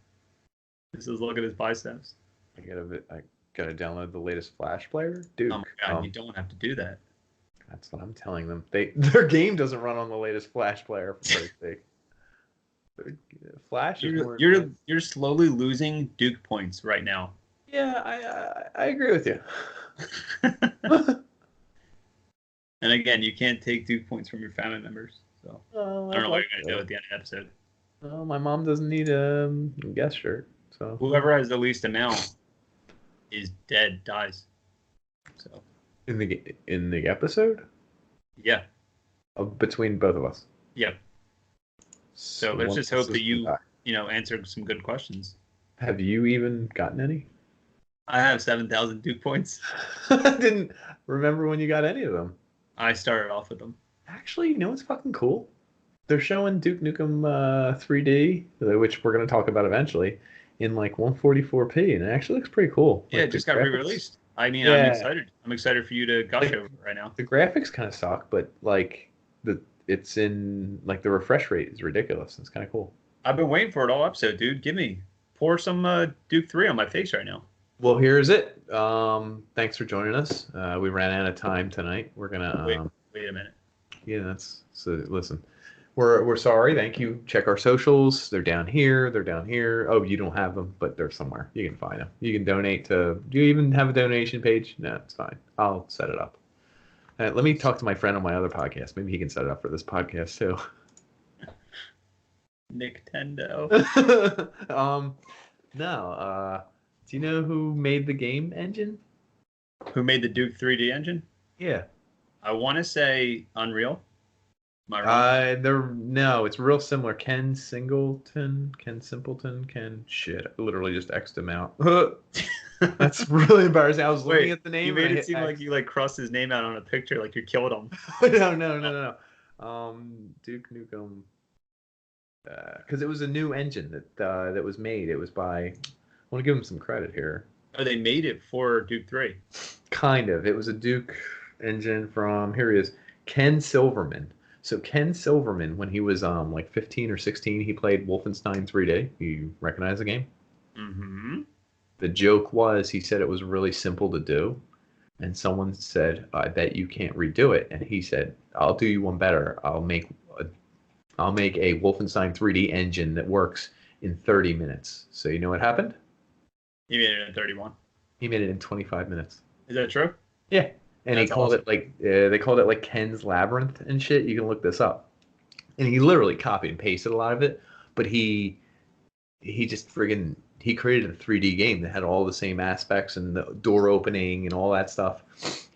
Just look at his biceps. I gotta download the latest Flash player, dude. Oh my god, you don't have to do that. That's what I'm telling them. Their game doesn't run on the latest Flash player, for Christ's sake. Flash is more you're slowly losing Duke points right now. Yeah, I agree with you. And again, you can't take Duke points from your family members. So I don't know what you're gonna do at the end of the episode. Well, my mom doesn't need a guest shirt, so whoever has the least amount is dead, dies. So in the episode, yeah, between both of us. Yep. So let's just hope that you answered some good questions. Have you even gotten any? I have 7,000 Duke points. I didn't remember when you got any of them. I started off with them. Actually, you know what's fucking cool? They're showing Duke Nukem 3D, which we're going to talk about eventually, in like 144p, and it actually looks pretty cool. Yeah, like, it just got re-released. I mean, yeah. I'm excited. I'm excited for you to gush over it right now. The graphics kind of suck, but like it's in like the refresh rate is ridiculous. It's kind of cool. I've been waiting for it all episode, dude. Pour some Duke 3 on my face right now. Well, here's it. Thanks for joining us. We ran out of time tonight. We're gonna wait a minute. Yeah, that's so. Listen, we're sorry. Thank you. Check our socials. They're down here. They're down here. Oh, you don't have them, but they're somewhere. You can find them. You can donate to. Do you even have a donation page? No, it's fine. I'll set it up. Let me talk to my friend on my other podcast. Maybe he can set it up for this podcast too. Nicktendo. No. Do you know who made the game engine? Who made the Duke 3D engine? Yeah. I want to say Unreal. Am I wrong? No, it's real similar. Ken Simpleton. Shit, I literally just X'd him out. That's really embarrassing. I was looking at the name. You made it seem like you like crossed his name out on a picture, like you killed him. No. Duke Nukem. Because it was a new engine that was made. It was by. I want to give him some credit here. Oh, they made it for Duke 3. Kind of. It was a Duke engine from, here he is, Ken Silverman. So Ken Silverman, when he was like 15 or 16, he played Wolfenstein 3D. You recognize the game? Mm-hmm. The joke was, he said it was really simple to do. And someone said, I bet you can't redo it. And he said, I'll do you one better. I'll make a Wolfenstein 3D engine that works in 30 minutes. So you know what happened? He made it in 31. He made it in 25 minutes. Is that true? Yeah. And That's he called awesome. it like they called it like Ken's Labyrinth and shit. You can look this up. And he literally copied and pasted a lot of it, but he just friggin' he created a 3D game that had all the same aspects and the door opening and all that stuff.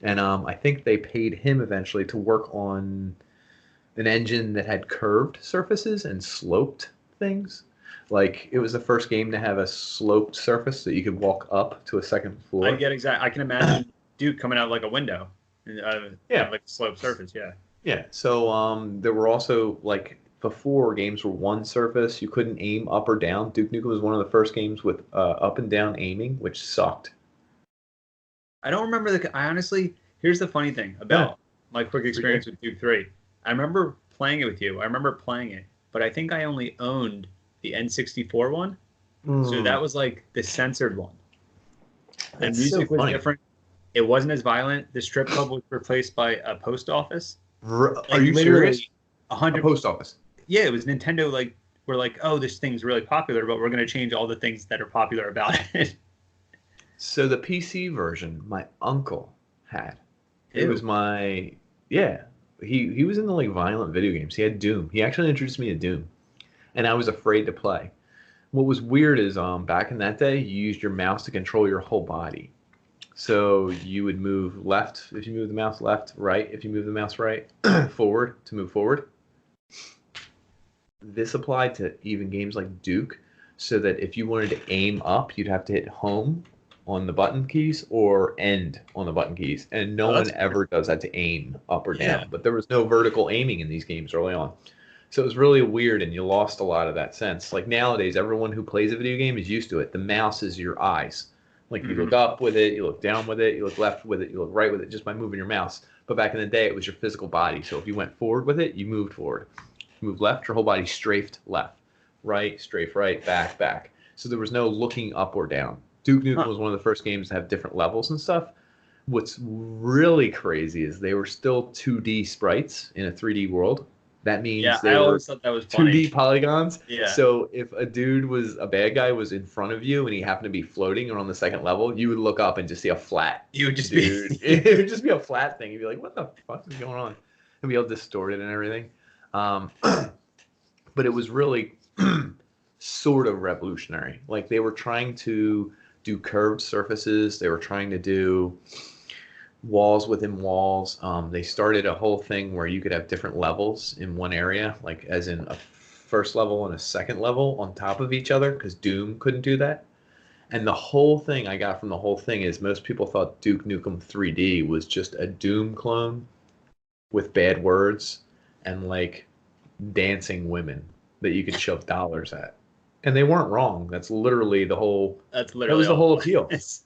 And I think they paid him eventually to work on an engine that had curved surfaces and sloped things. Like, it was the first game to have a sloped surface that you could walk up to a second floor. I can imagine Duke coming out like a window. Yeah. Like a sloped surface, yeah. Yeah, so there were also, like, before games were one surface, you couldn't aim up or down. Duke Nukem was one of the first games with up and down aiming, which sucked. I don't remember I honestly, here's the funny thing about my quick experience with Duke 3. I remember playing it with you. I remember playing it, but I think I only owned the N64 one. So that was like the censored one. And That's music so was funny. different. It wasn't as violent. The strip club was replaced by a post office. Are you serious? 100 A post office. Yeah, it was Nintendo. Like, we're like, oh, this thing's really popular, but we're going to change all the things that are popular about it. So the PC version, my uncle had. It Ew. was my He was into like violent video games. He had Doom. He actually introduced me to Doom, and I was afraid to play. What was weird is back in that day, you used your mouse to control your whole body. So you would move left if you move the mouse left, right if you move the mouse right, forward to move forward. This applied to even games like Duke, so that if you wanted to aim up, you'd have to hit home on the button keys or end on the button keys. And no one ever does that to aim up or down. Yeah. But there was no vertical aiming in these games early on. So it was really weird, and you lost a lot of that sense. Like nowadays, everyone who plays a video game is used to it. The mouse is your eyes. Like you look up with it, you look down with it, you look left with it, you look right with it just by moving your mouse. But back in the day, it was your physical body. So if you went forward with it, you moved forward. If you moved left, your whole body strafed left. Right, strafe right, back, back. So there was no looking up or down. Duke Nukem was one of the first games to have different levels and stuff. What's really crazy is they were still 2D sprites in a 3D world. That means I always thought that was funny. 2D polygons. Yeah. So if a bad guy was in front of you and he happened to be floating or on the second level, you would look up and just see a flat. You would just dude. It would just be a flat thing. You'd be like, what the fuck is going on? It'd be all distorted and everything. But it was really sort of revolutionary. Like they were trying to do curved surfaces. They were trying to do walls within walls. They started a whole thing where you could have different levels in one area, like as in a first level and a second level on top of each other, because Doom couldn't do that. And the whole thing I got from the whole thing is most people thought Duke Nukem 3D was just a Doom clone with bad words and like dancing women that you could shove dollars at. And they weren't wrong. That's literally the whole. That was the whole appeal. It's...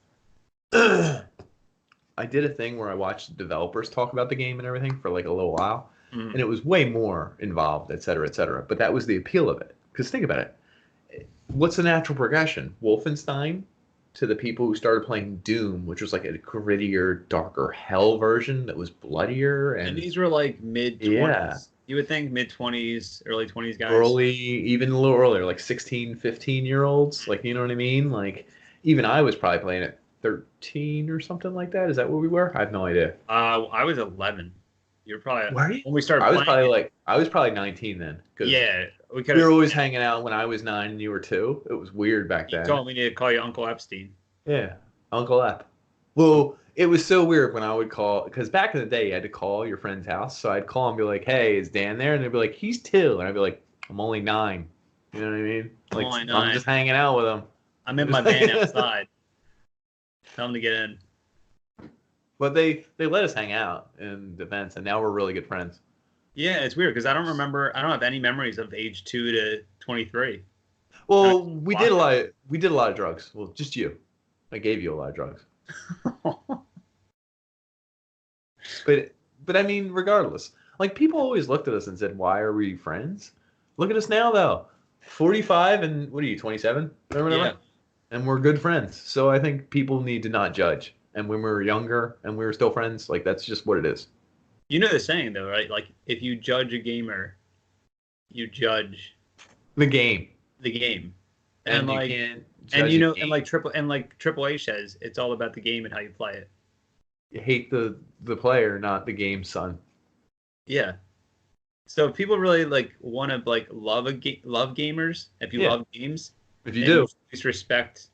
I did a thing where I watched developers talk about the game and everything for like a little while, and it was way more involved, et cetera, et cetera. But that was the appeal of it. Because think about it. What's the natural progression? Wolfenstein to the people who started playing Doom, which was like a grittier, darker hell version that was bloodier And and these were like mid 20s. yeah, You would think mid 20s, early 20s guys. early, even a little earlier, like 16, 15-year-olds. Like, you know what I mean? Like, even I was probably playing at 13 or something like that. Is that what we were? I have no idea. I was 11. You were probably Were you? when we started I was playing. probably like, I was probably 19 then. Because Yeah, we could we were have. always hanging out when I was 9 and you were 2. It was weird back You then. told me to call you Uncle Epstein. Yeah, Uncle Ep. Well, it was so weird when I would call, because back in the day, you had to call your friend's house. So I'd call and be like, hey, is Dan there? And they'd be like, he's 2. And I'd be like, I'm only 9. You know what I mean? Like, Only I'm 9. just hanging out with him. I'm in my van outside. Tell him to get in. But they let us hang out in defense, and now we're really good friends. Yeah, it's weird because I don't have any memories of age 2 to 23. Well, we did a lot of drugs. Well, just you. I gave you a lot of drugs. But I mean, regardless, like people always looked at us and said, "Why are we friends?" Look at us now, though. 45 and what are you, 27? Yeah. And we're good friends. So I think people need to not judge. And when we were younger and we were still friends, like that's just what it is. You know the saying though, right? Like if you judge a gamer, you judge The game. the game. And you like can't and judge you a know game. and like Triple H says, it's all about the game and how you play it. You hate the player, not the game, son. Yeah. So if people really like want to like love gamers, if you Yeah. love games, If you and do, just respect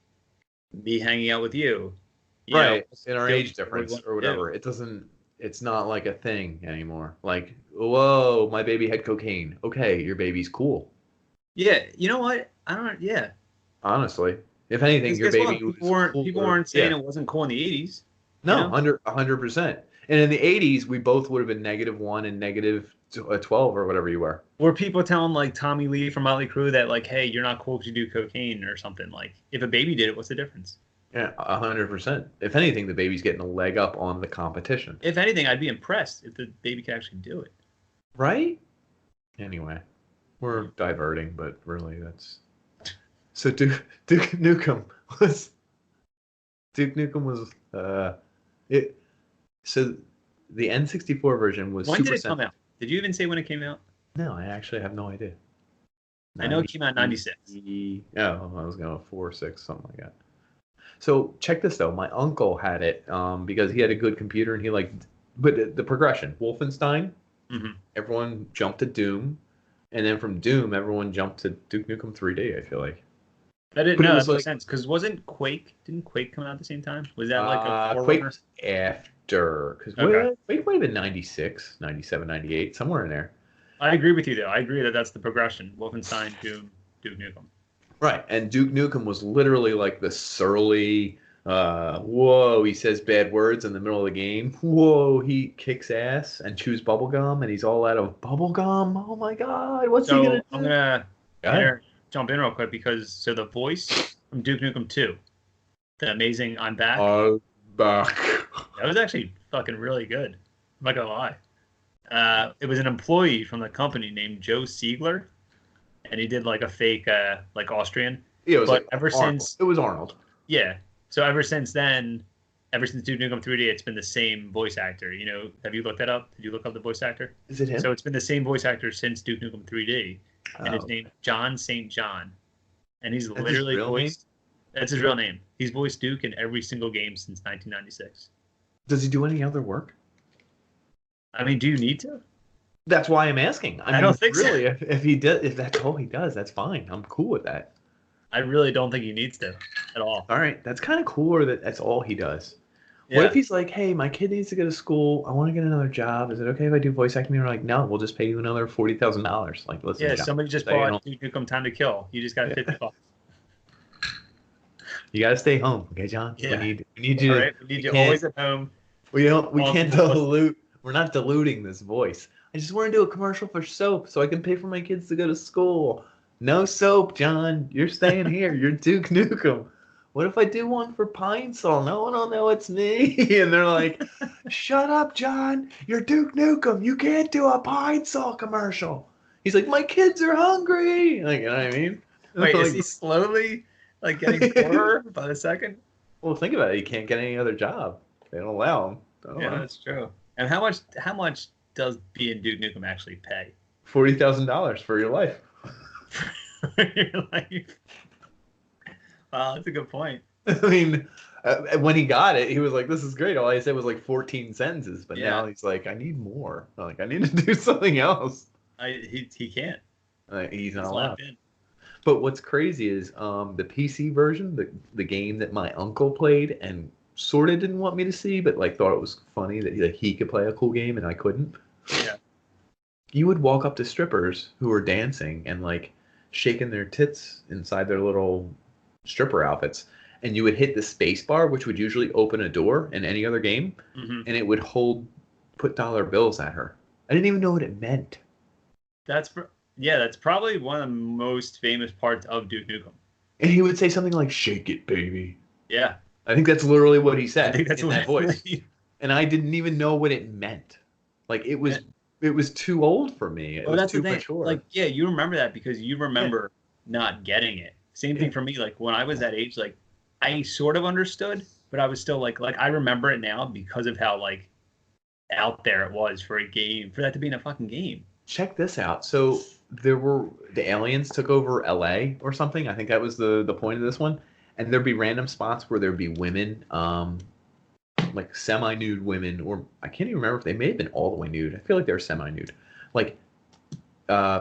me hanging out with you. right, know, in our feel- age difference or yeah. whatever, it's not like a thing anymore. Like, whoa, my baby had cocaine. Okay, your baby's cool. Yeah, you know what? I don't. Yeah, Honestly, if anything, because your guess what? baby was People cooler. weren't saying Yeah. it wasn't cool in the '80s. No, you know? 100%. And in the 80s, we both would have been -1 and -12 or whatever you were. Were people telling like Tommy Lee from Motley Crue that like, hey, you're not cool because you do cocaine or something? Like, if a baby did it, what's the difference? Yeah, 100%. If anything, the baby's getting a leg up on the competition. If anything, I'd be impressed if the baby could actually do it. Right? Anyway, we're diverting, but really that's... So Duke Nukem was... it. So the N64 version was When Super did it come out? Did you even say when it came out? No, I actually have no idea. I know it came out in '96. Oh, I was going 4, 6, something like that. So check this though. My uncle had it because he had a good computer and he liked, but the progression. Wolfenstein, Mm-hmm. everyone jumped to Doom, and then from Doom, everyone jumped to Duke Nukem 3D. I feel like. That didn't. But it No, was that makes like- sense. Because wasn't Quake? Didn't Quake come out at the same time? Was that like a Quake forerunner? was after because Okay. Quake might have been 96, 97, 98, somewhere in there. I agree with you though. I agree that that's the progression. Wolfenstein, Doom, Duke Nukem. Right, and Duke Nukem was literally like the surly, whoa, he says bad words in the middle of the game. Whoa, he kicks ass and chews bubblegum, and he's all out of bubblegum. Oh my god, what's he So gonna do? I'm gonna Go ahead. jump in real quick because the voice from Duke Nukem 2, the amazing "I'm Back," Back. that was actually fucking really good. I'm not gonna lie. It was an employee from the company named Joe Siegler, and he did like a fake like Austrian. Yeah, it was But like ever Arnold. since- It was Arnold. Yeah. So ever since then, ever since Duke Nukem 3D, it's been the same voice actor. You know, have you looked that up? Did you look up the voice actor? Is it him? So it's been the same voice actor since Duke Nukem 3D, and his Oh. name's John St. John, and he's That's his literally real voiced. That's his real name. He's voiced Duke in every single game since 1996. Does he do any other work? I mean, do you need to? That's why I'm asking. I don't think so. really, if he does, if that's all he does, that's fine. I'm cool with that. I really don't think he needs to at all. All right, that's kind of cooler that that's all he does. Yeah. What if he's like, hey, my kid needs to go to school. I want to get another job. Is it okay if I do voice acting? And we're like, no, we'll just pay you another $40,000. Like, listen, Yeah, John, somebody just stay at bought home. Duke Nukem Time to Kill. You just got $50. You got to stay home, okay, John? Yeah. We need you. All right, we need you can't- always at home. We can't Awesome. dilute. We're not diluting this voice. I just want to do a commercial for soap so I can pay for my kids to go to school. No soap, John. You're staying here. You're Duke Nukem. What if I do one for Pine Sol? No one will know it's me. And they're like, shut up, John. You're Duke Nukem. You can't do a Pine Sol commercial. He's like, my kids are hungry. Like, you know what I mean? Wait, Like, is he slowly like getting poorer by the second? Well, think about it. You can't get any other job. They don't allow him. Yeah, that's true. And how much does being Duke Nukem actually pay? $40,000 for your life. For your life? Wow, that's a good point. I mean, when he got it, he was like, "This is great." All I said was like 14 sentences, but now he's like, "I need more. Like, I need to do something else." He can't. He's not He's allowed. locked in. But what's crazy is the PC version, the game that my uncle played and sort of didn't want me to see, but like thought it was funny that he could play a cool game and I couldn't. Yeah. You would walk up to strippers who were dancing and like shaking their tits inside their little stripper outfits, and you would hit the space bar, which would usually open a door in any other game, and it would put dollar bills at her. I didn't even know what it meant. That's probably one of the most famous parts of Duke Nukem. And he would say something like, "Shake it, baby." Yeah. I think that's literally what he said I think that's in what that voice. And I didn't even know what it meant. Like it was too old for me. It was too mature. Like, yeah, you remember that because you remember not getting it. Same thing for me. Like when I was that age, like I sort of understood, but I was still like I remember it now because of how like out there it was for a game, for that to be in a fucking game. Check this out. So the aliens took over LA or something. I think that was the point of this one. And there'd be random spots where there'd be women, like semi-nude women, or I can't even remember if they may have been all the way nude. I feel like they were semi-nude, like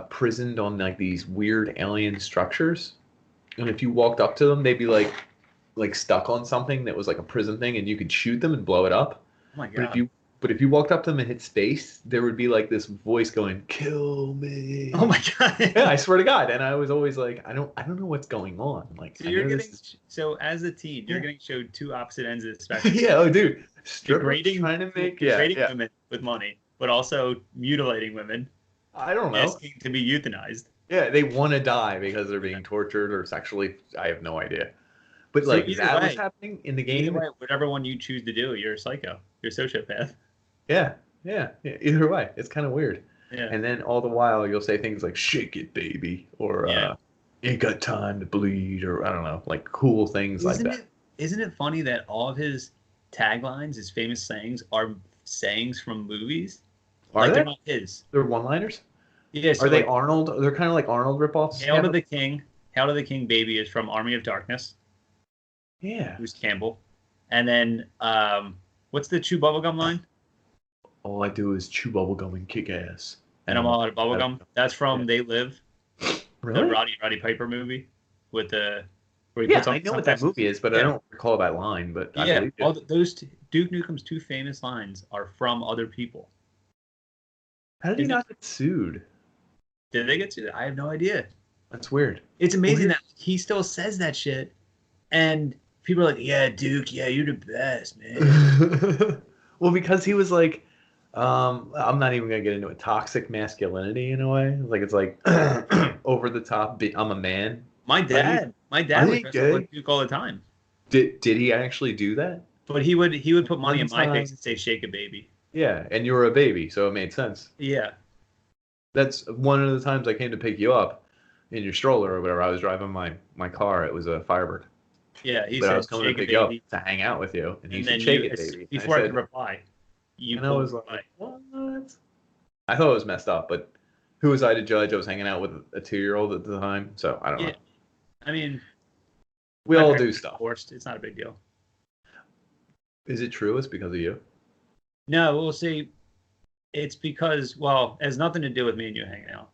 prisoned on like these weird alien structures. And if you walked up to them, they'd be like stuck on something that was like a prison thing, and you could shoot them and blow it up. Oh my god! But if you walked up to them and hit space, there would be like this voice going, "Kill me!" Oh my god! Yeah, I swear to God. And I was always like, I don't know what's going on. Like, so as a teen, you're getting showed two opposite ends of the spectrum. Yeah, oh dude, degrading degrading women with money, but also mutilating women. I don't know. Asking to be euthanized. Yeah, they want to die because they're being tortured or sexually. I have no idea. But so like that was happening in the game. Either way, whatever one you choose to do, you're a psycho. You're a sociopath. Yeah. Either way, it's kind of weird. Yeah. And then all the while you'll say things like "shake it, baby," or "ain't got time to bleed," or I don't know, like cool things like that. Isn't it funny that all of his taglines, his famous sayings, are sayings from movies? Are they? They're not his. They're one-liners. Yeah. So are they Arnold? They're kind of like Arnold ripoffs. Hail to the King. Hail to the King, baby is from Army of Darkness. Yeah. Who's Campbell? And then what's the chew bubblegum line? All I do is chew bubblegum and kick ass. And I'm all out of bubblegum. That's from They Live. Really? The Roddy Piper movie with the where he puts on, I know what that movie is, but I don't recall that line. But I believe those Duke Nukem's two famous lines are from other people. How did he not get sued? Did they get sued? I have no idea. That's weird. It's amazing that he still says that shit, and people are like, "Yeah, Duke, yeah, you're the best, man." Well, because he was like, I'm not even gonna get into it. Toxic masculinity in a way. Like it's like over the top. I'm a man. My dad would dress up like Duke all the time. Did he actually do that? But he would put money in my face and say, "Shake a baby." Yeah, and you were a baby, so it made sense. Yeah. That's one of the times I came to pick you up in your stroller or whatever. I was driving my car. It was a Firebird. Yeah, he but said, I was coming to pick you up to hang out with you, and he said, "Shake it, baby." Before I could reply, I was like, "What?" I thought it was messed up, but who was I to judge? I was hanging out with a 2-year-old at the time, so I don't know. I mean, we all do stuff. Forced. It's not a big deal. Is it true? It's because of you? No, we'll see. It's because, it has nothing to do with me and you hanging out.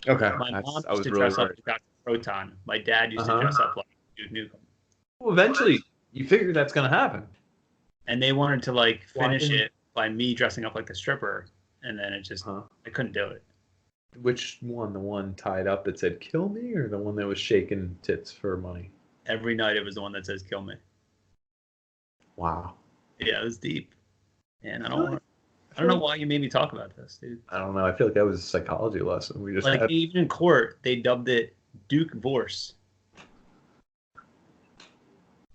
Okay. My mom used to dress up like Dr. Proton. My dad used to dress up like Duke Nukem. Well, eventually, you figure that's going to happen. And they wanted to finish it by me dressing up like the stripper, and then it just I couldn't do it. Which one? The one tied up that said "kill me," or the one that was shaking tits for money? Every night it was the one that says "kill me." Wow. Yeah, it was deep. And I don't know why you made me talk about this, dude. I don't know. I feel like that was a psychology lesson. We just even in court, they dubbed it Duke Vorse.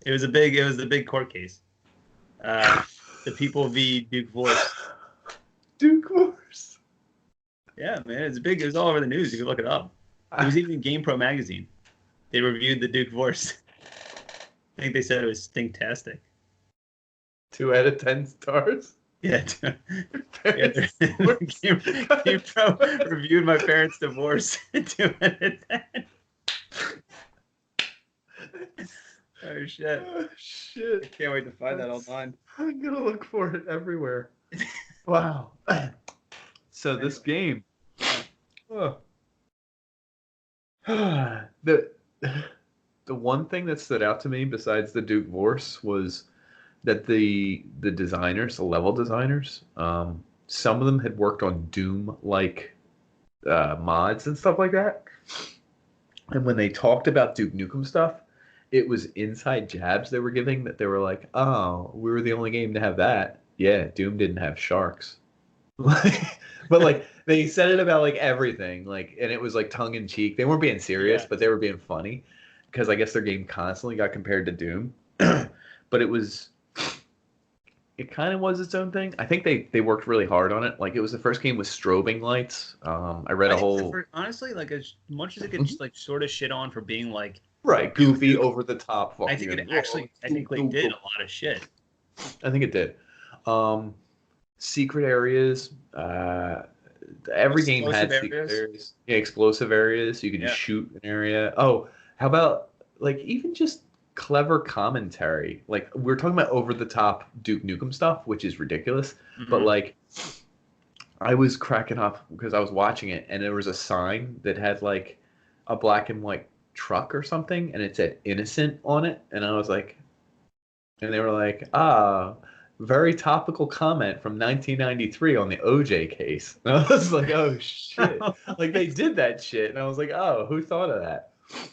It was a big court case. The people v. Duke Vorse. Duke Vorse. Yeah, man, it was all over the news. You could look it up. It was even in GamePro magazine. They reviewed the Duke Vorse. I think they said it was stinktastic. 2 out of 10 stars. Yeah. Parents' Game Pro reviewed my parents' divorce. 2 out of 10. Oh shit! Oh, shit. I can't wait to find that online. I'm gonna look for it everywhere. Wow. So this game. Oh. the one thing that stood out to me besides the Duke Vorse was that the designers, the level designers, some of them had worked on Doom like mods and stuff like that. And when they talked about Duke Nukem stuff, it was inside jabs they were giving that they were like, "Oh, we were the only game to have that." Yeah, Doom didn't have sharks. But like they said it about like everything, like, and it was like tongue in cheek. They weren't being serious, but they were being funny because I guess their game constantly got compared to Doom. But it kind of was its own thing. I think they worked really hard on it. Like it was the first game with strobing lights. I read a whole honestly, like as much as it gets like sort of shit on for being like goofy, over the top. I think it actually technically did a lot of shit. I think it did. Secret areas. Every game had secret areas. Yeah, explosive areas. You could just shoot an area. Oh, how about like even just clever commentary? Like we're talking about over the top Duke Nukem stuff, which is ridiculous. But like I was cracking up because I was watching it and there was a sign that had like a black and white truck or something and it said innocent on it, and I was like, and they were like, very topical comment from 1993 on the OJ case. And I was like, oh shit. Like they did that shit. And I was like, oh, who thought of that?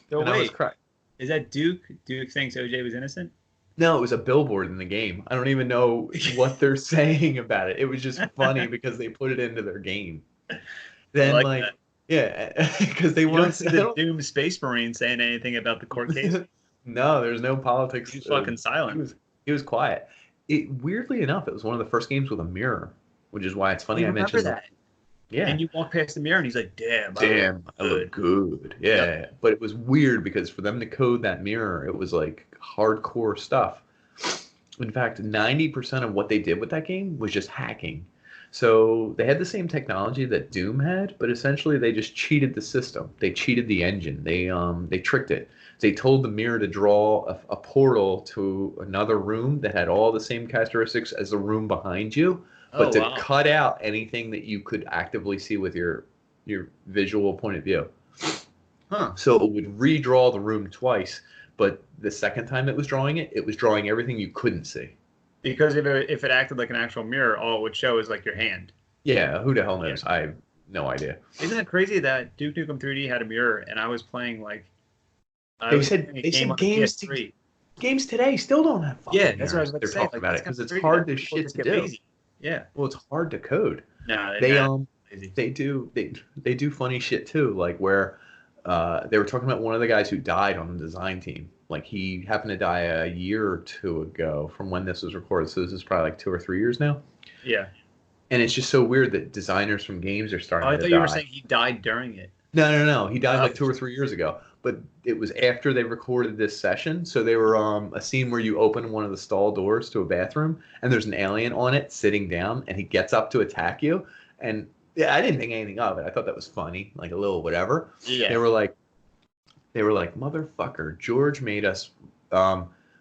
So and wait, I was crying. Is that Duke? Duke thinks OJ was innocent? No, it was a billboard in the game. I don't even know what they're saying about it. It was just funny because they put it into their game. Then like yeah, because they weren't see the Doom Space Marine saying anything about the court case. No, there's no politics. He's fucking silent. He was quiet. Weirdly enough, it was one of the first games with a mirror, which is why it's funny I mentioned that. Yeah. And you walk past the mirror and he's like, damn, I look good. Yeah. But it was weird because for them to code that mirror, it was like hardcore stuff. In fact, 90% of what they did with that game was just hacking. So they had the same technology that Doom had, but essentially they just cheated the system. They cheated the engine. They tricked it. They told the mirror to draw a portal to another room that had all the same characteristics as the room behind you, but cut out anything that you could actively see with your visual point of view. So it would redraw the room twice, but the second time it was drawing it, it was drawing everything you couldn't see. Because if it acted like an actual mirror, all it would show is like your hand. Yeah, who the hell knows? I have no idea. Isn't it crazy that Duke Nukem 3D had a mirror and I was playing like they said games today still don't have fucking mirrors. That's what I was about to say. Talking about it because it's hard to shit to do. Yeah. Well, it's hard to code. No, they do funny shit too, like where they were talking about one of the guys who died on the design team. Like he happened to die a year or two ago from when this was recorded. So this is probably like 2 or 3 years now. Yeah. And it's just so weird that designers from games are starting to die. I thought you were saying he died during it. No. He died like 2 or 3 years ago. But it was after they recorded this session. So they were a scene where you open one of the stall doors to a bathroom and there's an alien on it sitting down and he gets up to attack you. And yeah, I didn't think anything of it. I thought that was funny, like a little whatever. Yeah. They were like, motherfucker, George made us.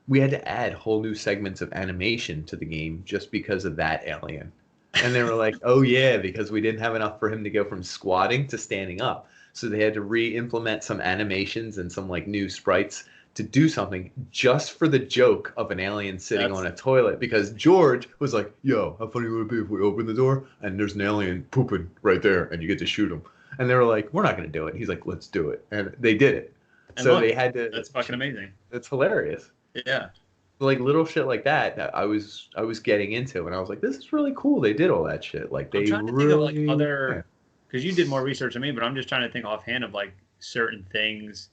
We had to add whole new segments of animation to the game just because of that alien. And they were like, oh yeah, because we didn't have enough for him to go from squatting to standing up. So they had to re-implement some animations and some like new sprites to do something just for the joke of an alien sitting on a toilet, because George was like, yo, how funny would it be if we open the door and there's an alien pooping right there and you get to shoot him? And they were like, we're not going to do it. And he's like, let's do it. And they did it. And so they had to. That's fucking amazing. That's hilarious. Yeah. Like little shit like that I was getting into, and I was like, this is really cool. They did all that shit. Like they I'm trying to think of like other, because you did more research than me, but I'm just trying to think offhand of like certain things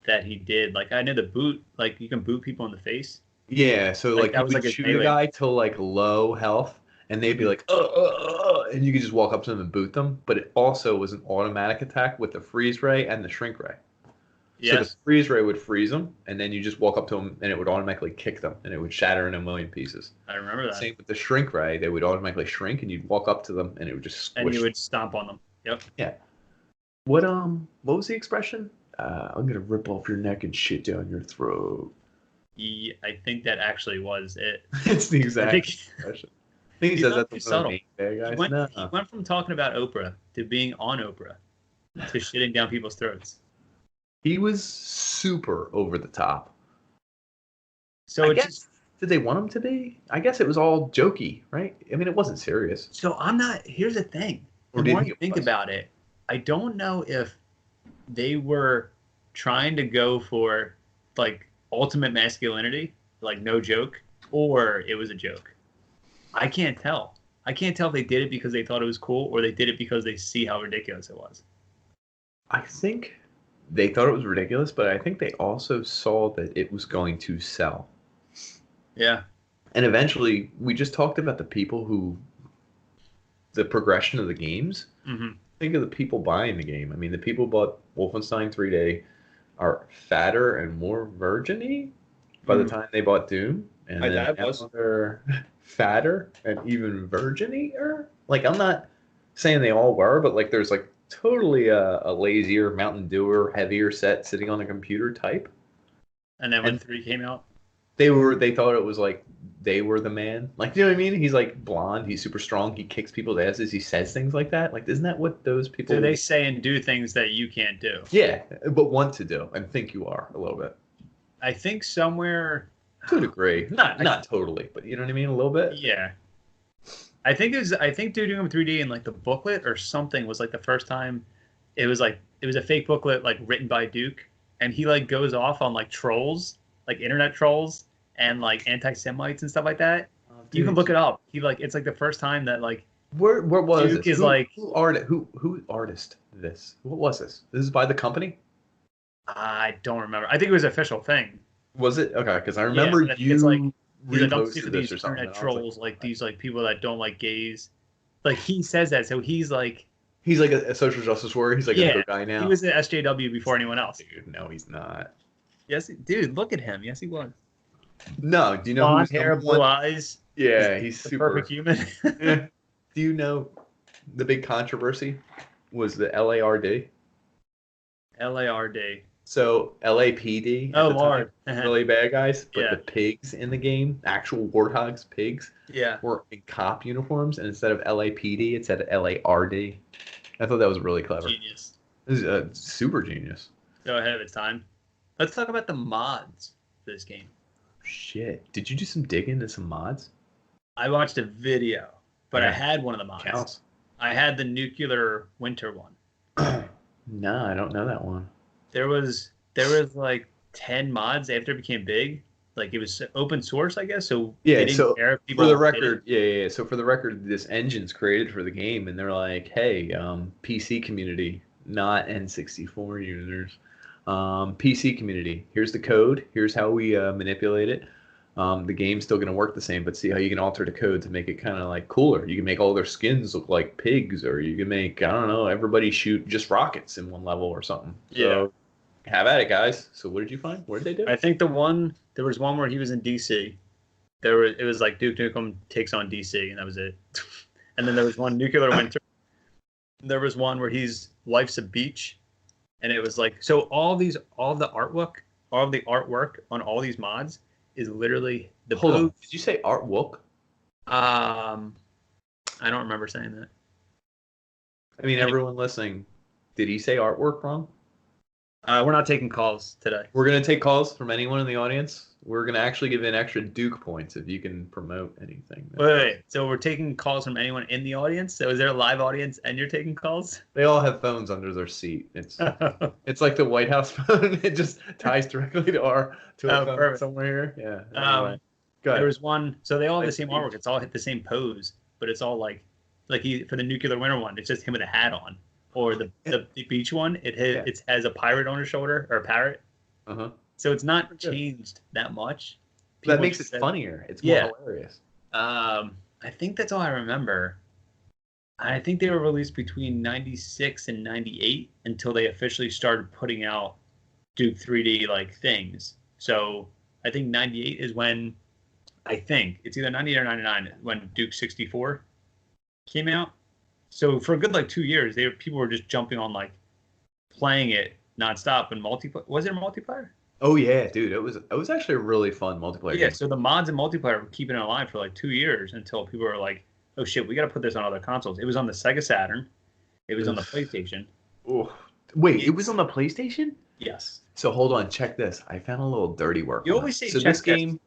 that he did. Like I know the boot, like you can boot people in the face. Yeah, so like you would shoot a guy to like low health, and they'd be like, and you could just walk up to them and boot them. But it also was an automatic attack with the freeze ray and the shrink ray. So the Yes. freeze ray would freeze them, and then you just walk up to them, and it would automatically kick them, and it would shatter in a million pieces. I remember that. Same with the shrink ray; they would automatically shrink, and you'd walk up to them, and it would just squish. And you would stomp on them. Yep. Yeah. What was the expression? I'm gonna rip off your neck and shit down your throat. Yeah, I think that actually was it. It's the exact I think expression. I think he he's says not that too to one of subtle. the main bad He guys. went, No. he went from talking about Oprah to being on Oprah to shitting down people's throats. He was super over the top. So I it's guess, just, did they want him to be? I guess it was all jokey, right? I mean, it wasn't serious. so I'm not. Here's the thing. Or The did more he you think was? about it, I don't know if they were trying to go for like ultimate masculinity, like no joke, or it was a joke. I can't tell. I can't tell if they did it because they thought it was cool or they did it because they see how ridiculous it was. I think they thought it was ridiculous, but I think they also saw that it was going to sell. Yeah. And eventually, we just talked about the progression of the games. hmm Think of the people buying the game. I mean, the people bought Wolfenstein 3D are fatter and more virgin-y by the time they bought Doom. And My then dad now was. they're fatter and even virgin-y. Like, I'm not saying they all were, but like there's like totally a lazier, Mountain Dewer, heavier set sitting on a computer type. And then when And- 3 came out, They thought it was like they were the man. Like, you know what I mean? He's like blonde, he's super strong, he kicks people's asses, he says things like that. Like, isn't that what those people so they say and do things that you can't do. Yeah, but want to do and think you are a little bit. I think somewhere, To a degree. Not totally, but you know what I mean? A little bit. yeah. I think Duke Nukem 3D in like the booklet or something was like the first time it was a fake booklet like written by Duke, and he like goes off on like trolls, like internet trolls and like anti-Semites and stuff like that. You can look it up. It's like the first time that like Where was Duke this? is like- who artist this? What was this? This is by the company? I don't remember. I think it was an official thing. Was it? Okay, because I remember but you it's like, He's like, don't speak reposted to this these or something. internet and I was trolls, like these like people that don't like gays. Like he says that, so he's like he's like a social justice warrior. He's like a good guy now. he was at SJW before anyone else. Dude, no, he's not. Yes, dude, look at him. Yes, he was. No, do you know Blonde who's hair, number one? blue eyes. Yeah, he's The super. perfect human. Yeah. Do you know the big controversy was the LARD? LARD. So LAPD at Oh the time, Lord. really bad guys, but Yeah. the pigs in the game, actual warthogs, pigs, Yeah. were in cop uniforms, and instead of LAPD, it said LARD. I thought that was really clever. Genius. This is super genius. So ahead of its time. Let's talk about the mods for this game. Shit, did you do some digging into some mods? I watched a video, but I Okay. had one of the mods. Counts. I had the nuclear winter one. No, I don't know that one. There was like 10 mods after it became big. Like it was open source, I guess. So Yeah, they didn't so care if people For the did it. record, yeah. So for the record, this engine's created for the game, and they're like, "Hey, PC community, not N64 users, PC community. Here's the code. Here's how we manipulate it. The game's still gonna work the same, but see how you can alter the code to make it kind of like cooler. You can make all their skins look like pigs, or you can make, I don't know, everybody shoot just rockets in one level or something. So, have at it, guys. So what did you find? What did they do? I think there was one where he was in DC. It was like Duke Nukem takes on DC, and that was it. And then there was one Nuclear Winter. There was one where life's a beach, and it was like, so all of the artwork on all these mods is literally the Hold on. pose. Did you say artwork? I don't remember saying that. I mean, everyone listening, did he say artwork wrong? We're not taking calls today. We're going to take calls from anyone in the audience. We're going to actually give in extra Duke points if you can promote anything. Wait. So we're taking calls from anyone in the audience? So is there a live audience and you're taking calls? They all have phones under their seat. It's like the White House phone. It just ties directly to a phone perfect. somewhere here. Yeah. Anyway. Go ahead. There was one. So they all have the same Like artwork. It's all hit the same pose, but it's all like for the Nuclear Winter one, it's just him with a hat on. Or the beach one, it has a pirate on his shoulder, or a parrot. Uh-huh. So it's not changed that much. That People makes it just said- funnier. It's more hilarious. I think that's all I remember. I think they were released between 96 and 98 until they officially started putting out Duke 3D like things. So I think 98 is when I think it's either 98 or 99 when Duke 64 came out. So for a good like 2 years, people were just jumping on like playing it nonstop and multiplayer. Was there multiplayer? Oh yeah, dude, it was actually a really fun multiplayer Yeah. game. So the mods and multiplayer were keeping it alive for like 2 years until people were like, "Oh shit, we got to put this on other consoles." It was on the Sega Saturn. It was on the PlayStation. Oh, wait, it was on the PlayStation? Yes. So hold on, check this. I found a little dirty work. You on always it. say so check this game.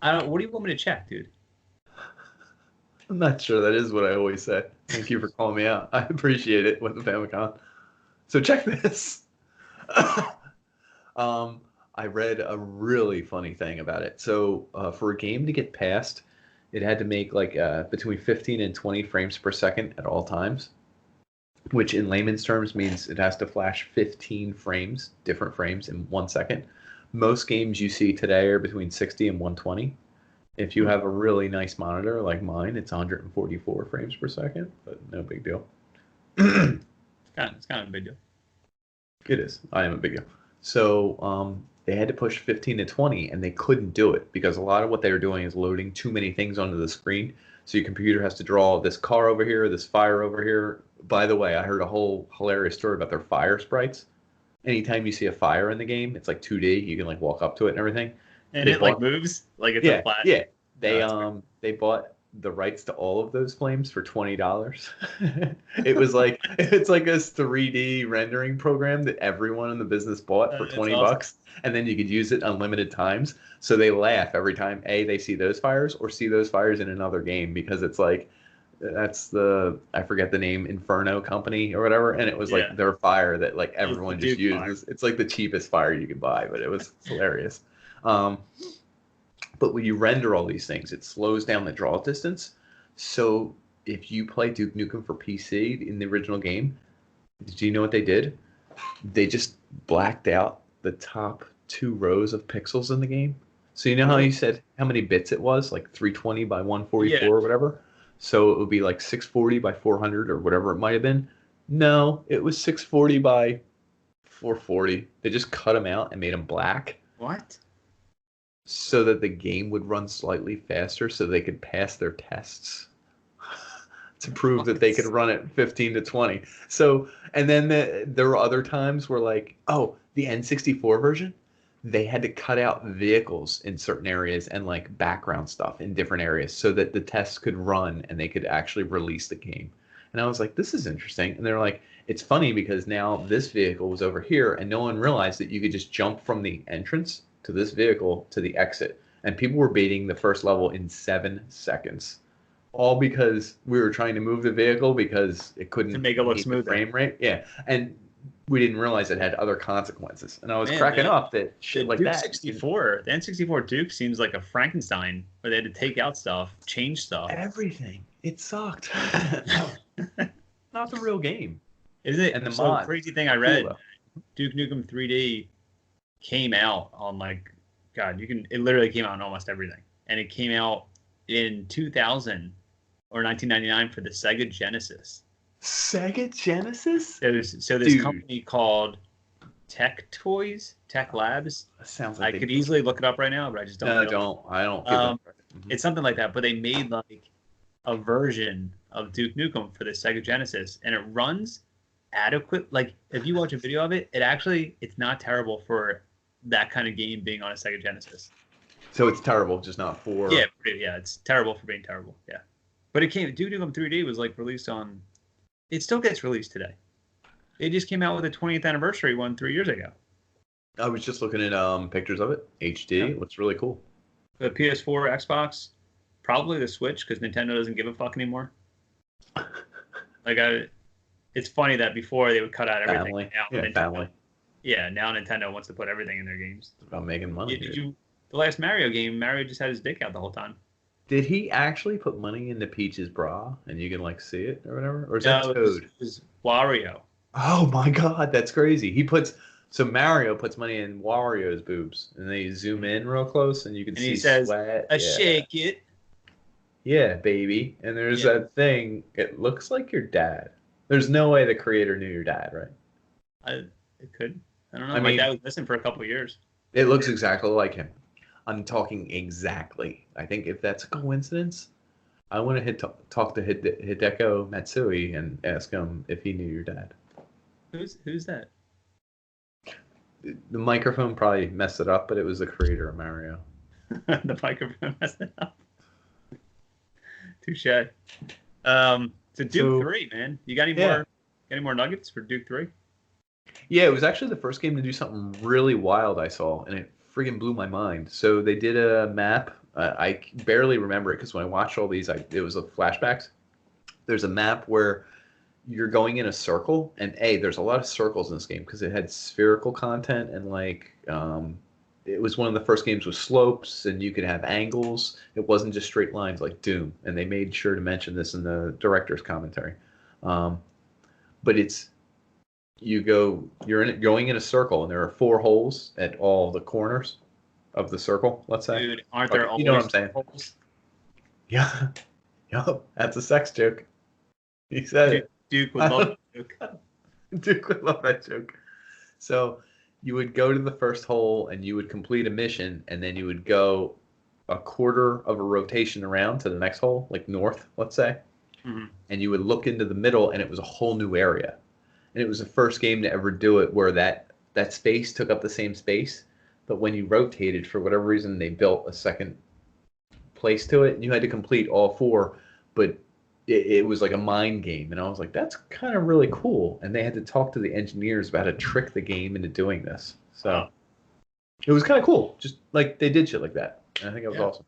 I don't. What do you want me to check, dude? I'm not sure that is what I always say. Thank you for calling me out. I appreciate it with the Famicom. So check this. I read a really funny thing about it. So for a game to get passed, it had to make like between 15 and 20 frames per second at all times, which in layman's terms means it has to flash 15 frames, different frames in 1 second. Most games you see today are between 60 and 120. If you have a really nice monitor like mine, it's 144 frames per second, but no big deal. It's kind of a big deal. It is. I am a big deal. So they had to push 15 to 20, and they couldn't do it because a lot of what they were doing is loading too many things onto the screen. So your computer has to draw this car over here, this fire over here. By the way, I heard a whole hilarious story about their fire sprites. Anytime you see a fire in the game, it's like 2D. You can like walk up to it and everything. And it like moves like it's a flat. Yeah. They No, they bought the rights to all of those flames for $20. It was like it's like this 3D rendering program that everyone in the business bought for 20 awesome. bucks, and then you could use it unlimited times. So they laugh every time they see those fires or see those fires in another game because it's like that's the I forget the name Inferno company or whatever, and it was like their fire that like everyone just uses. Fire. It's like the cheapest fire you could buy, but it was hilarious. But when you render all these things, it slows down the draw distance. So if you play Duke Nukem for PC in the original game, do you know what they did? They just blacked out the top 2 rows of pixels in the game. So you know how you said how many bits it was, like 320 by 144 or whatever? So it would be like 640 by 400 or whatever it might have been. No, it was 640 by 440. They just cut them out and made them black. What? So that the game would run slightly faster so they could pass their tests to prove that they could run it 15 to 20. So, and then there were other times where like, oh, the N64 version, they had to cut out vehicles in certain areas and like background stuff in different areas so that the tests could run and they could actually release the game. And I was like, this is interesting. And they're like, it's funny because now this vehicle was over here and no one realized that you could just jump from the entrance to this vehicle to the exit. And people were beating the first level in 7 seconds. All because we were trying to move the vehicle because it couldn't to make it look smooth frame rate. Yeah. And we didn't realize it had other consequences. And I was cracking up that shit like Duke that. 64, the N64 Duke seems like a Frankenstein where they had to take out stuff, change stuff. Everything. It sucked. Not the real game. Isn't it? And the so crazy thing I read, Duke Nukem 3D came out on like, God, it literally came out on almost everything. And it came out in 2000 or 1999 for the Sega Genesis. Sega Genesis? So this company called Tech Labs. Sounds like I could easily look it up right now, but I just don't. I don't. It's something like that, but they made like a version of Duke Nukem for the Sega Genesis, and it runs adequate. Like if you watch a video of it, it's not terrible for that kind of game being on a Sega Genesis. So it's terrible, just not for. Yeah, it's terrible for being terrible. Yeah, but Duke Nukem 3D was like released on. It still gets released today. It just came out with a 20th anniversary one 3 years ago. I was just looking at pictures of it. HD. It looks really cool. The PS4, Xbox, probably the Switch because Nintendo doesn't give a fuck anymore. It's funny that before they would cut out everything. Family. Now Family. Yeah, now Nintendo wants to put everything in their games. It's about making money. The last Mario game, Mario just had his dick out the whole time. Did he actually put money into Peach's bra and you can like see it or whatever? Or is that Toad? It was Wario. Oh my god, that's crazy. So Mario puts money in Wario's boobs and they zoom in real close and you can see he says, sweat. Shake it. Yeah, baby. And there's that thing. It looks like your dad. There's no way the creator knew your dad, right? It could. I don't know. I My mean- dad was missing for a couple of years. It looks exactly like him. I'm talking exactly like him. It looks exactly like him. I'm talking exactly. I think if that's a coincidence, I want to talk to Hideko Matsui and ask him if he knew your dad. Who's that? The microphone probably messed it up, but it was the creator of Mario. The microphone messed it up. Touche. So Duke 3, man. You got any more nuggets for Duke 3? Yeah, it was actually the first game to do something really wild I saw, and it friggin' blew my mind. So they did a map. I barely remember it because when I watched all these, it was flashbacks. There's a map where you're going in a circle, and there's a lot of circles in this game because it had spherical content and it was one of the first games with slopes, and you could have angles. It wasn't just straight lines like Doom, and they made sure to mention this in the director's commentary. But you're going in a circle, and there are 4 holes at all the corners of the circle. Let's say, Dude, aren't there always you know what I'm saying? holes? Yeah, yup, that's a sex joke. He said it. Duke would love Duke. Duke would love that joke. So you would go to the first hole and you would complete a mission, and then you would go a quarter of a rotation around to the next hole, like north, let's say. Mm-hmm. And you would look into the middle, and it was a whole new area. And it was the first game to ever do it where that space took up the same space, but when you rotated, for whatever reason, they built a second place to it, and you had to complete all 4, but it was like a mind game, and I was like, that's kind of really cool. And they had to talk to the engineers about how to trick the game into doing this. So it was kind of cool. Just like they did shit like that. And I think it was awesome.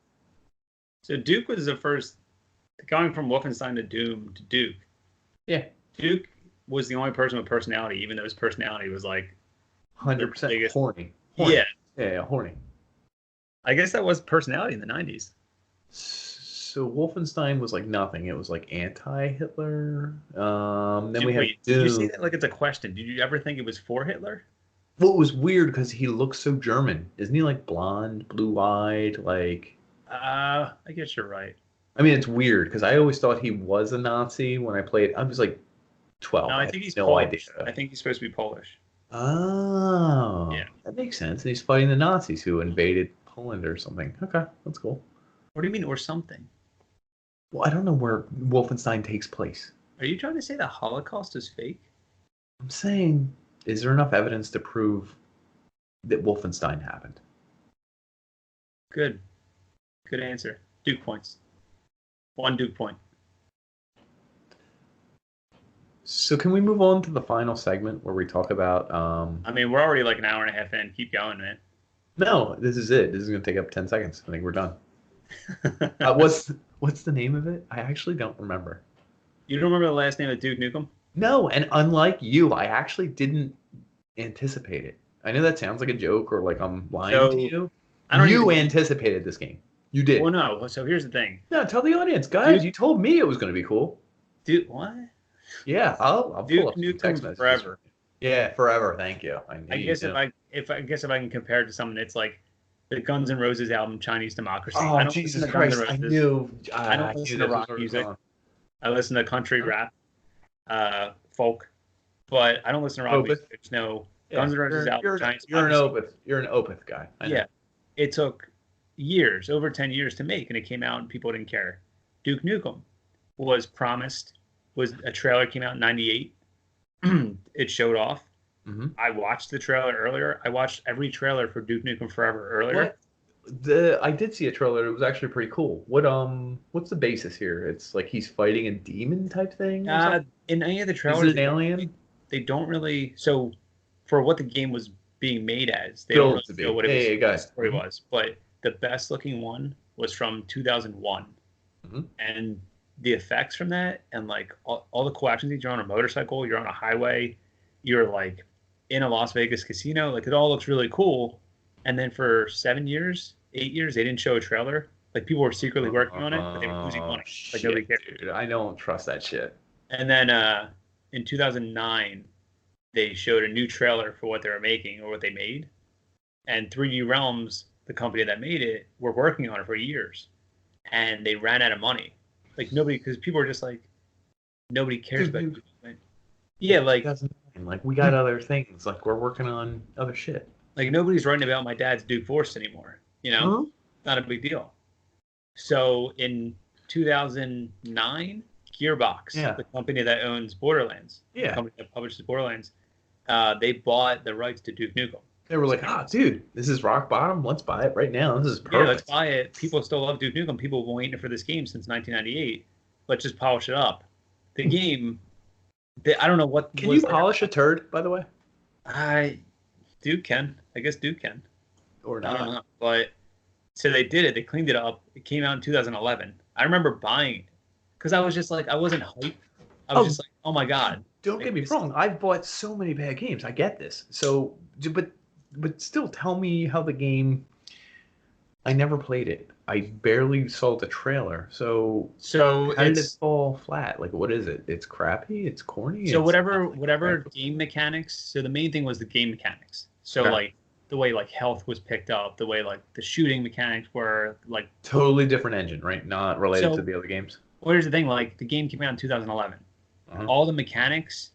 So Duke was the first, going from Wolfenstein to Doom to Duke. Yeah. Duke was the only person with personality, even though his personality was like 100% horny. Yeah. Yeah, horny. I guess that was personality in the 90s. So Wolfenstein was like nothing. It was like anti-Hitler. Then we had Wait, Doom. you say that like it's a question. Did you ever think it was for Hitler? Well, it was weird because he looks so German. Isn't he like blonde, blue-eyed, like... I guess you're right. I mean, it's weird because I always thought he was a Nazi when I played. I was like 12. No, I think he's no Polish. idea. I think he's supposed to be Polish. Oh, Yeah. That makes sense. And he's fighting the Nazis who invaded Poland or something. Okay, that's cool. What do you mean, or something? Well, I don't know where Wolfenstein takes place. Are you trying to say the Holocaust is fake? I'm saying, is there enough evidence to prove that Wolfenstein happened? Good. Good answer. Duke points. 1 Duke point. So can we move on to the final segment where we talk about... I mean, we're already like an hour and a half in. Keep going, man. No, this is it. This is going to take up 10 seconds. I think we're done. What's the name of it? I actually don't remember. You don't remember the last name of Duke Nukem? No, and unlike you, I actually didn't anticipate it. I know that sounds like a joke or like I'm lying to you. You anticipated this game. You did. Well, no. So here's the thing. No, tell the audience, guys. Duke, you told me it was going to be cool. Duke, what? Yeah, I'll Duke pull up some text Nukem messages. Forever. Yeah, forever. Thank you. I guess if I can compare it to something, it's like the Guns N' Roses album Chinese Democracy. Oh, I don't Jesus listen to Guns Christ! N' I Roses. knew. I don't listen to rock music. I listen to country rap, folk, but I don't listen to rock music. There's no Guns N' Roses album. You're an Opeth guy. Yeah, it took years, over 10 years to make, and it came out and people didn't care. Duke Nukem was promised. A trailer came out in '98. It showed off. Mm-hmm. I watched the trailer earlier. I watched every trailer for Duke Nukem Forever earlier. I did see a trailer. It was actually pretty cool. What's the basis here? It's like he's fighting a demon type thing. In any of the trailers, is it an alien? They don't really. So, for what the game was being made as, they don't really know what the story was. But the best looking one was from 2001, and the effects from that, and like all the cool action scenes. You're on a motorcycle. You're on a highway. You're like in a Las Vegas casino. Like it all looks really cool. And then for 8 years, they didn't show a trailer. Like people were secretly working on it, but they were losing money. Like nobody cared. Dude, I don't trust that shit. And then in 2009, they showed a new trailer for what they were making or what they made. And 3D Realms, the company that made it, were working on it for years. And they ran out of money. Like nobody, because people were just like, nobody cares about it. Yeah, like Like, we got other things. Like, we're working on other shit. Like, nobody's writing about my dad's Duke Force anymore. You know, Huh? not a big deal. So in 2009, Gearbox, Yeah. the company that owns Borderlands, the company that publishes Borderlands, they bought the rights to Duke Nukem. They were like, dude, this is rock bottom. Let's buy it right now. This is perfect. Yeah, let's buy it. People still love Duke Nukem. People have been waiting for this game since 1998. Let's just polish it up. The game, I don't know what. Can you polish a turd, by the way? Duke can. I guess Duke can. Or I not? don't know. But so they did it. They cleaned it up. It came out in 2011. I remember buying it because I was just like, I wasn't hyped. I was just like, oh my god. Don't get me wrong. I've bought so many bad games. I get this. So, but still, tell me how the game. I never played it. I barely saw the trailer. So how did it fall flat? Like, what is it? It's crappy. It's corny. So whatever game mechanics. So the main thing was the game mechanics. So like the way like health was picked up, the way like the shooting mechanics were like totally different engine, right? Not related to the other games. Well, here's the thing: like the game came out in 2011. All the mechanics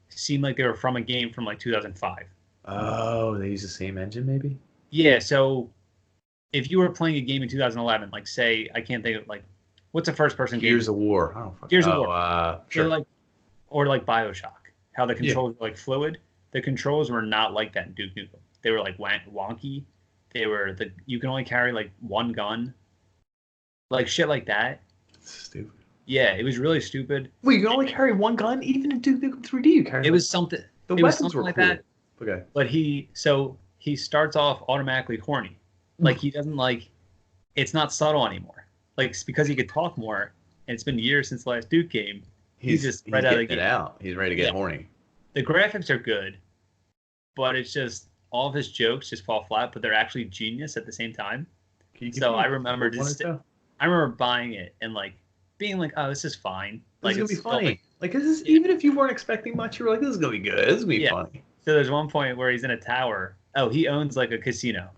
seemed like they were from a game from like 2005. Oh, they use the same engine, maybe? Yeah. So if you were playing a game in 2011, like say I can't think of like what's a first-person game? Gears of War. Oh, Gears of War. Sure. Or like BioShock, how the controls were like fluid. The controls were not like that in Duke Nukem. They were like wonky. They were you can only carry like one gun, like shit like that. Stupid. Yeah, it was really stupid. Wait, you can only carry one gun, even in Duke Nukem 3D. You carry. It was something. The it weapons was something were like cool. that. Okay. But he starts off automatically horny. Like he doesn't like. It's not subtle anymore. Like it's because he could talk more, and it's been years since the last Duke game. He's just right out of the game. He's ready to get horny. The graphics are good, but it's just all of his jokes just fall flat. But they're actually genius at the same time. So I remember I remember buying it and like being like, "Oh, this is fine. Like this is gonna be funny. Like this is even if you weren't expecting much, you were like, this is gonna be good. This is gonna be funny." So there's one point where he's in a tower. Oh, he owns like a casino,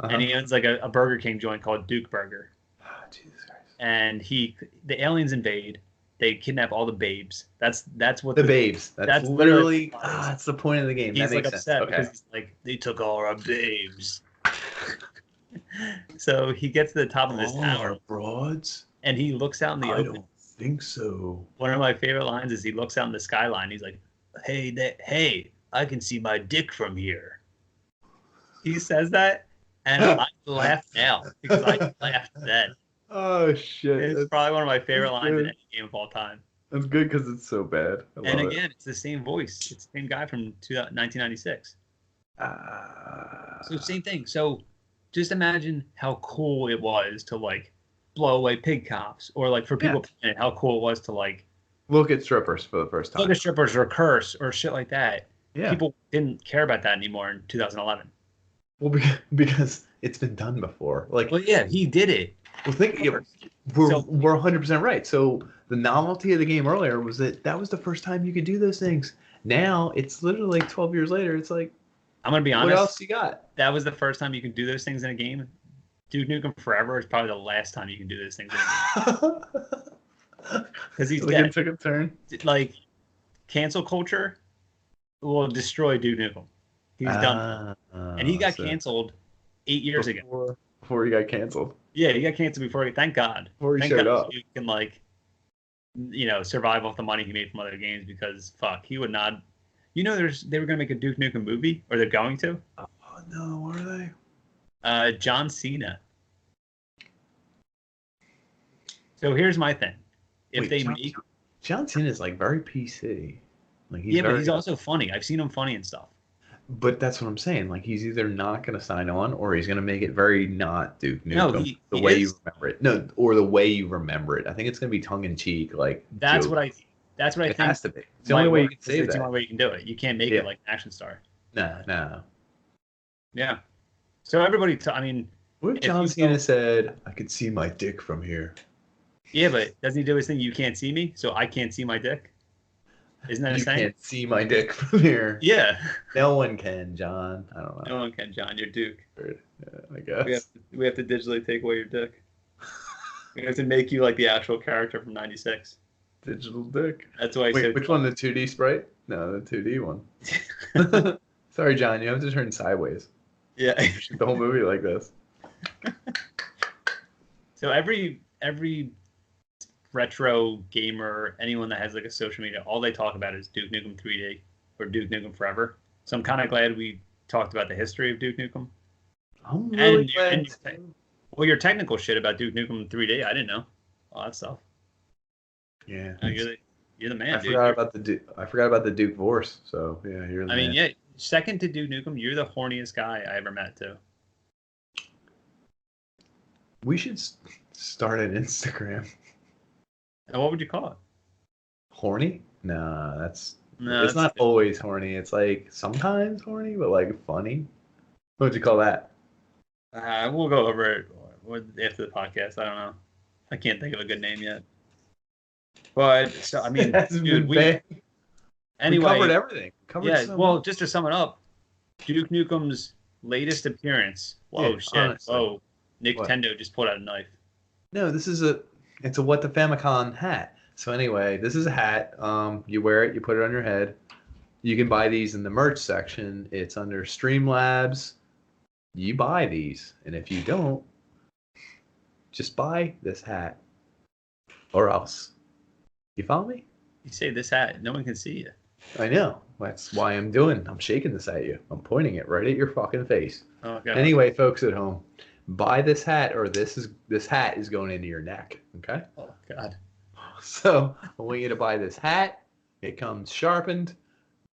and he owns like a Burger King joint called Duke Burger. Oh, Jesus Christ. And the aliens invade. They kidnap all the babes. That's what the babes. That's literally that's the point of the game. He's like upset because he's like they took all our babes. So he gets to the top of this tower. Broads. And he looks out in the open. I don't think so. One of my favorite lines is he looks out in the skyline. He's like, "Hey, I can see my dick from here." He says that, and I laugh now because I laughed then. Oh shit! It's probably one of my favorite lines in any game of all time. That's good because it's so bad. And again, it's the same voice. It's the same guy from 1996. So same thing. So just imagine how cool it was to like blow away pig cops, or like for people playing it, how cool it was to like look at strippers for the first time. Look at strippers or curse or shit like that. Yeah. People didn't care about that anymore in 2011. Well, because it's been done before. Like, well, yeah, he did it. Well, we're 100% right. So the novelty of the game earlier was that was the first time you could do those things. Now it's literally 12 years later. It's like, I'm gonna be honest. What else you got? That was the first time you could do those things in a game. Duke Nukem Forever is probably the last time you can do those things in a game. Because he's dead. Took a turn. Like cancel culture will destroy Duke Nukem. He's done, and he got canceled 8 years ago. Before he got canceled. Yeah, he got canceled before. Thank God. Before he thank showed God up. You can like, survive off the money he made from other games because fuck, he would not. You know, they were gonna make a Duke Nukem movie, or they're going to. Oh no, are they? John Cena. So here's my thing: if John Cena is like very PC, like but he's also funny. I've seen him funny and stuff. But that's what I'm saying. Like he's either not going to sign on, or he's going to make it very not Duke Nukem the way you remember it. No, or the way you remember it. I think it's going to be tongue in cheek. Like that's what I think. It has to be. It's the only way you can save that. It's the only way you can do it. You can't make it like an action star. No. Yeah. So everybody, what if John Cena said, "I could see my dick from here"? Yeah, but doesn't he do his thing? You can't see me, so I can't see my dick. Isn't that a saying? You can't see my dick from here. Yeah. No one can, John. I don't know. No one can, John. You're Duke. Yeah, I guess. We have to digitally take away your dick. We have to make you like the actual character from '96. Digital dick. That's why. Wait, which one? The 2D sprite? No, the 2D one. Sorry, John. You have to turn sideways. Yeah. Shoot the whole movie like this. So every retro gamer, anyone that has like a social media, all they talk about is Duke Nukem 3D or Duke Nukem Forever. So I'm kind of glad we talked about the history of Duke Nukem. I'm really glad. Well, your technical shit about Duke Nukem 3D, I didn't know all that stuff. Yeah. You're the man, I forgot about the Duke Vorse. So yeah, you're the man. I mean, yeah, second to Duke Nukem, you're the horniest guy I ever met too. We should start an Instagram. And what would you call it? Horny? No, it's not always horny. It's like sometimes horny, but like funny. What would you call that? We'll go over it after the podcast. I don't know. I can't think of a good name yet. But so, I mean, dude, we covered everything. Just to sum it up, Duke Nukem's latest appearance. Whoa, yeah, shit! honestly. Whoa, Nicktendo just pulled out a knife. No, it's a What the Famicom hat. So anyway, this is a hat. You wear it, you put it on your head. You can buy these in the merch section. It's under Streamlabs. You buy these, and if you don't, just buy this hat, or else. You follow me? You say this hat, no one can see you. I know. That's why I'm shaking this at you. I'm pointing it right at your fucking face. Oh god. Anyway, folks at home, buy this hat, or this hat is going into your neck. Okay? Oh god. So I want you to buy this hat. It comes sharpened,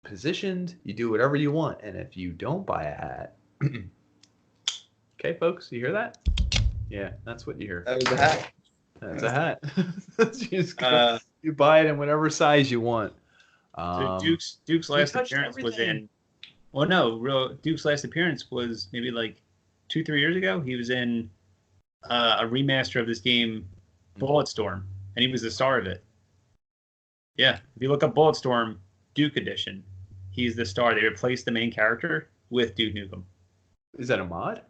positioned. You do whatever you want. And if you don't buy a hat, okay, folks, you hear that? Yeah, that's what you hear. That was a hat. That's a hat. You buy it in whatever size you want. So Duke's last appearance was in. Well, no, Duke's last appearance was maybe like 2-3 years ago. He was in a remaster of this game, Bulletstorm, and he was the star of it. Yeah, if you look up Bulletstorm Duke Edition, he's the star. They replaced the main character with Duke Nukem. Is that a mod?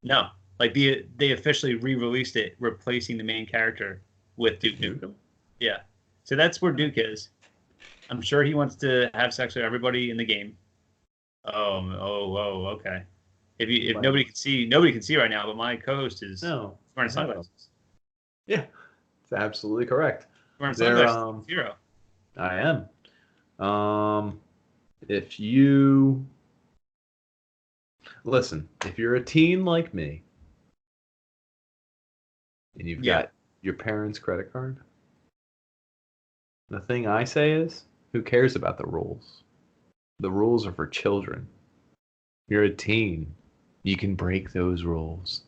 No, like they officially re-released it, replacing the main character with Duke Nukem. Yeah, so that's where Duke is. I'm sure he wants to have sex with everybody in the game. Okay. If nobody can see right now, but my co-host is wearing sunglasses. Yeah, it's absolutely correct. Wearing sunglasses. Zero. I am. If you listen, if you're a teen like me, and you've got your parents' credit card, the thing I say is, who cares about the rules? The rules are for children. You're a teen. You can break those rules.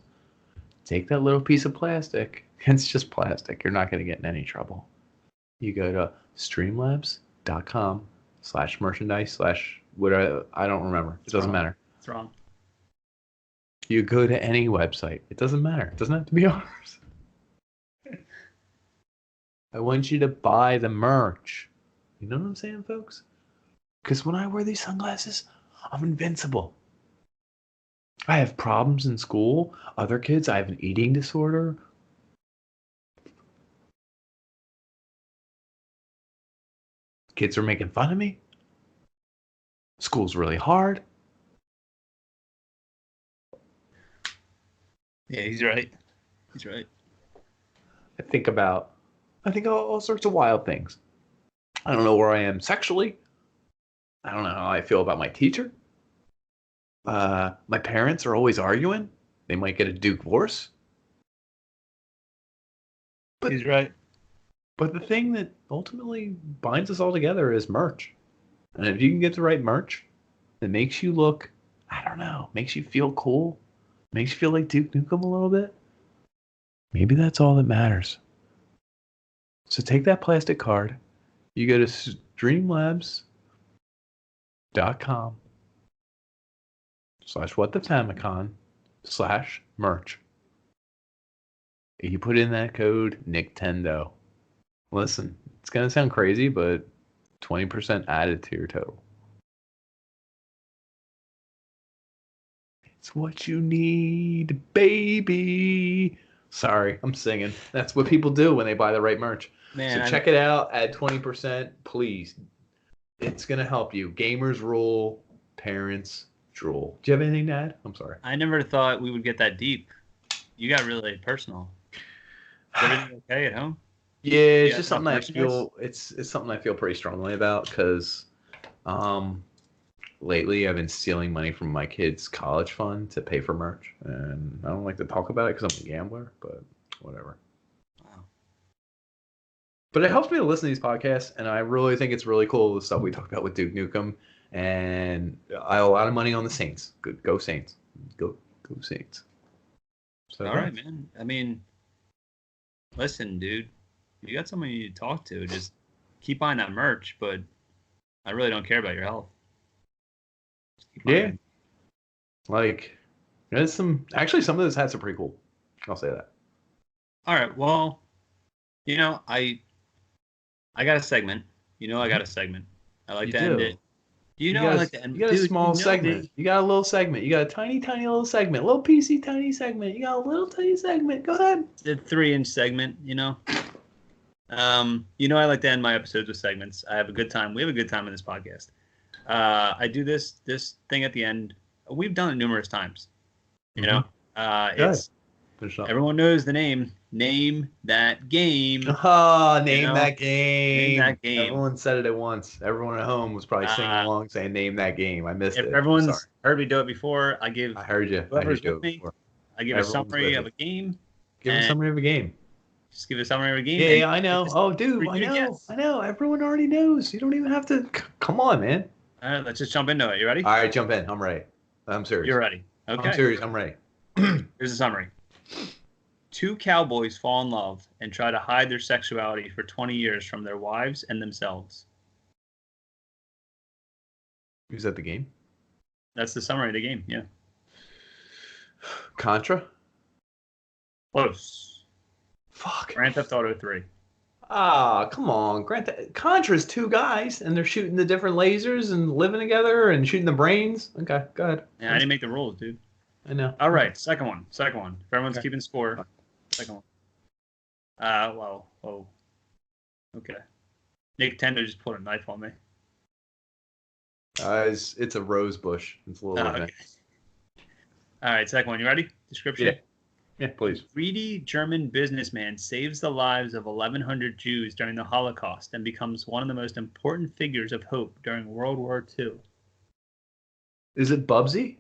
Take that little piece of plastic. It's just plastic. You're not going to get in any trouble. You go to streamlabs.com/merchandise/ whatever. I don't remember. It doesn't matter. It's wrong. You go to any website. It doesn't matter. It doesn't have to be ours. I want you to buy the merch. You know what I'm saying, folks? Because when I wear these sunglasses, I'm invincible. I have problems in school. Other kids, I have an eating disorder. Kids are making fun of me. School's really hard. Yeah, he's right. He's right. I think all sorts of wild things. I don't know where I am sexually. I don't know how I feel about my teacher. My parents are always arguing. They might get a Duke Vorse. But he's right. But the thing that ultimately binds us all together is merch. And if you can get the right merch that makes you look, I don't know, makes you feel cool, makes you feel like Duke Nukem a little bit, maybe that's all that matters. So take that plastic card, you go to streamlabs.com/whatthefamicon/merch. You put in that code Nicktendo. Listen, it's going to sound crazy, but 20% added to your total. It's what you need, baby. Sorry, I'm singing. That's what people do when they buy the right merch. Man, so check it out. Add 20%, please. It's gonna help you. Gamers rule, parents drool. Do you have anything to add? I'm sorry. I never thought we would get that deep. You got really personal. Is everything okay at home? Yeah, it's Yeah, just enough something I merchandise? feel it's something I feel pretty strongly about because lately I've been stealing money from my kids' college fund to pay for merch, and I don't like to talk about it because I'm a gambler, but whatever. Wow. But it helps me to listen to these podcasts, and I really think it's really cool the stuff we talk about with Duke Nukem, and I owe a lot of money on the Saints. Good, go Saints, go Saints. So All right, man. I mean, listen, dude. You got someone you need to talk to. Just keep buying that merch, but I really don't care about your health. Just keep buying Yeah, it. like there's some of those hats are pretty cool. I'll say that. All right. Well, I got a segment. I got a segment. I like You to end do. it. I got like to end. you got a Dude, small segment. me. You got a little segment. You got a tiny little segment. Little PC tiny segment. You got a little tiny segment. Go ahead. The 3-inch segment. I like to end my episodes with segments. I have a good time. We have a good time in this podcast. I do this thing at the end. We've done it numerous times. It's everyone knows the name. Name that game. Name that game. Name that game. Everyone said it at once. Everyone at home was probably singing along saying name that game. I missed it. If everyone's heard me do it before, I heard you. Whoever's with me, I give a summary of a game. Give a summary of a game. Just give a summary of a game. Yeah, I know. Oh, dude, I know. Everyone already knows. You don't even have to. Come on, man. All right, let's just jump into it. You ready? All right, jump in. I'm ready. I'm serious. You're ready. Okay. I'm serious. I'm ready. Here's a summary. 2 cowboys fall in love and try to hide their sexuality for 20 years from their wives and themselves. Is that the game? That's the summary of the game, yeah. Contra? Close. Fuck. Grand Theft Auto 3. Ah, come on. Contra's 2 guys, and they're shooting the different lasers and living together and shooting the brains. Okay, go ahead. Yeah, I didn't make the rules, dude. I know. All right, second one. If everyone's keeping score, second one. Whoa. Okay. Nicktendo just put a knife on me. It's a rose bush. It's a little Okay. All right, second one. You ready? Description? Yeah, please. Greedy German businessman saves the lives of 1,100 Jews during the Holocaust and becomes one of the most important figures of hope during World War II. Is it Bubsy?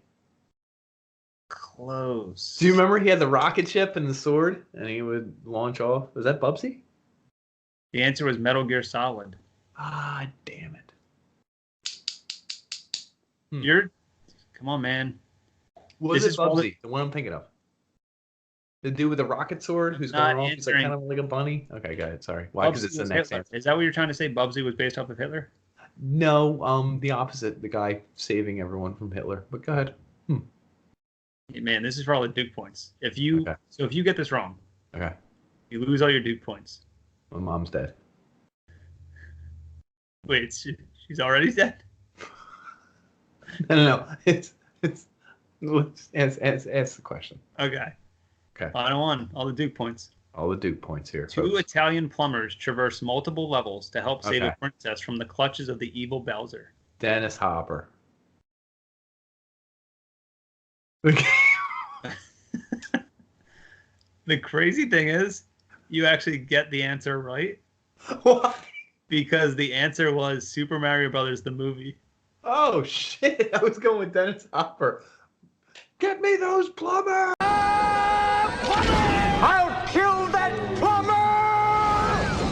Close. Do you remember he had the rocket ship and the sword, and he would launch off? Was that Bubsy? The answer was Metal Gear Solid. Ah, damn it. Come on, man. Was it Bubsy? The one I'm thinking of. The dude with the rocket sword who's going off? He's like kind of like a bunny? Okay, go ahead. Sorry. Why? Because it's the next answer. Is that what you're trying to say? Bubsy was based off of Hitler? No, the opposite. The guy saving everyone from Hitler. But go ahead. Man, this is for all the Duke points. If you get this wrong, okay, you lose all your Duke points. My mom's dead. Wait, she's already dead? No. It's ask the question. Okay. Okay. Final one. All the Duke points. All the Duke points here. 2 folks. Italian plumbers traverse multiple levels to help save a princess from the clutches of the evil Bowser. Dennis Hopper. The crazy thing is, you actually get the answer right. Why? Because the answer was Super Mario Brothers, the movie. Oh, shit. I was going with Dennis Hopper. Get me those plumbers! I'll kill that plumber!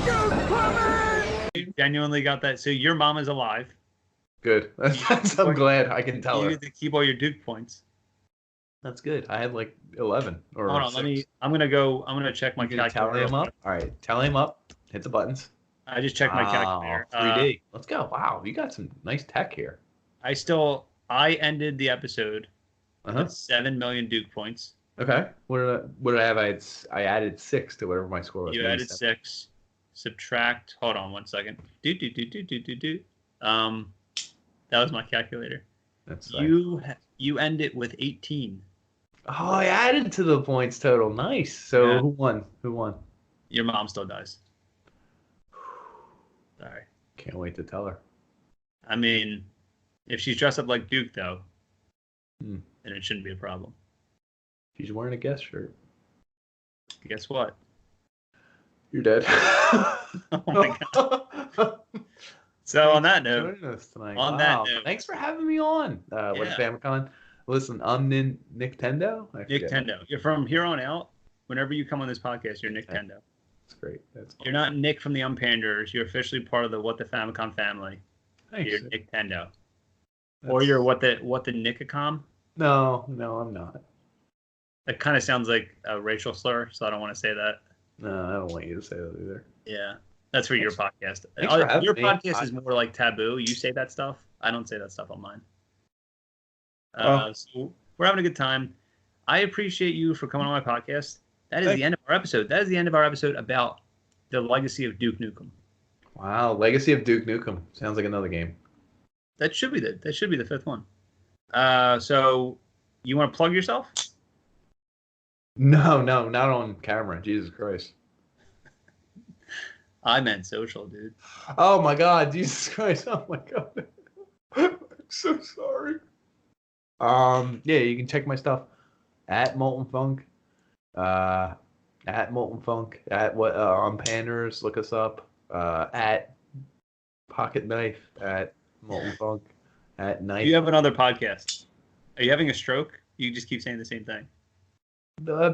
You plumber! You genuinely got that. So your mom is alive. Good. I'm glad I can tell You her. get to keep all your Duke points. That's good. I had like 11 or Hold on, 6. I'm gonna check my calculator. Tally him up. All right, tally him up. Hit the buttons. I just checked my calculator. 3D. Let's go. Wow, you got some nice tech here. I ended the episode with 7 million Duke points. Okay. What did I have? I added 6 to whatever my score was. You added 6. Subtract. Hold on 1 second. That was my calculator. That's you end it with 18. Oh, I added to the points total. Nice. So who won? Your mom still dies. Sorry. Can't wait to tell her. I mean, if she's dressed up like Duke, though, Hmm. then it shouldn't be a problem. She's wearing a guest shirt. Guess what? You're dead. Oh my god. So on that note, Joining us tonight. on Wow. that note, Thanks for having me on. With Yeah. Famicom. Listen, I'm Nicktendo. I forget. Nicktendo. You're from here on out. Whenever you come on this podcast, you're Nicktendo. That's great. That's You're not Nick from the Unpanders. You're officially part of the What the Famicom family. Thanks. You're Nicktendo. Or That's- you're what the Nickacom. No, I'm not. That kind of sounds like a racial slur, so I don't want to say that. No, I don't want you to say that either. Yeah, that's for your podcast. Thanks for having Your me. podcast is more like taboo. You say that stuff. I don't say that stuff on mine. Oh. So we're having a good time. I appreciate you for coming on my podcast. That is Thank the end of our episode. That is the end of our episode about the legacy of Duke Nukem. Wow, Legacy of Duke Nukem sounds like another game. That should be the fifth one. So you want to plug yourself? No, not on camera. Jesus Christ. I meant social, dude. Oh my God, Jesus Christ. Oh my God. I'm so sorry. Yeah, you can check my stuff at Molten Funk. At Molten Funk. At what on Panders, look us up. At Pocket Knife. At Molten Funk. At Knife. You have another podcast. Are you having a stroke? You just keep saying the same thing.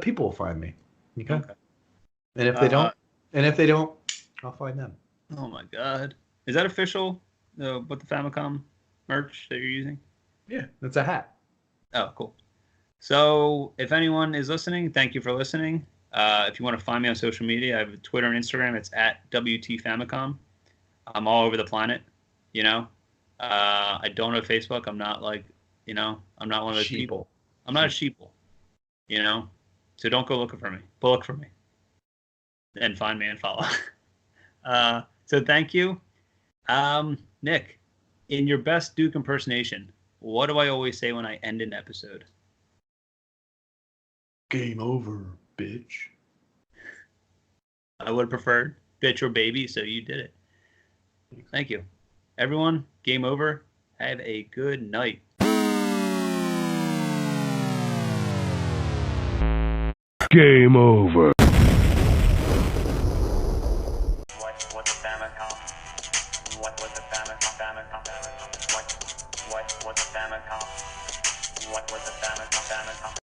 People will find me. Okay. Okay. And if they don't, I'll find them. Oh my god. Is that official? What the Famicom merch that you're using? Yeah, that's a hat. Oh, cool. So if anyone is listening, thank you for listening. If you want to find me on social media, I have Twitter and Instagram. It's at WTFamicom. I'm all over the planet, you know. I don't have Facebook. I'm not like, you know, I'm not one of those people. I'm not a sheeple, you know. So don't go looking for me. But look for me. And find me and follow. So thank you. Nick, in your best Duke impersonation, what do I always say when I end an episode? Game over, bitch. I would have preferred bitch or baby, so you did it. Thank you. Everyone, game over. Have a good night. Game over. What the Famicom? What was the Famicom? What the Famicom? What was the Famicom?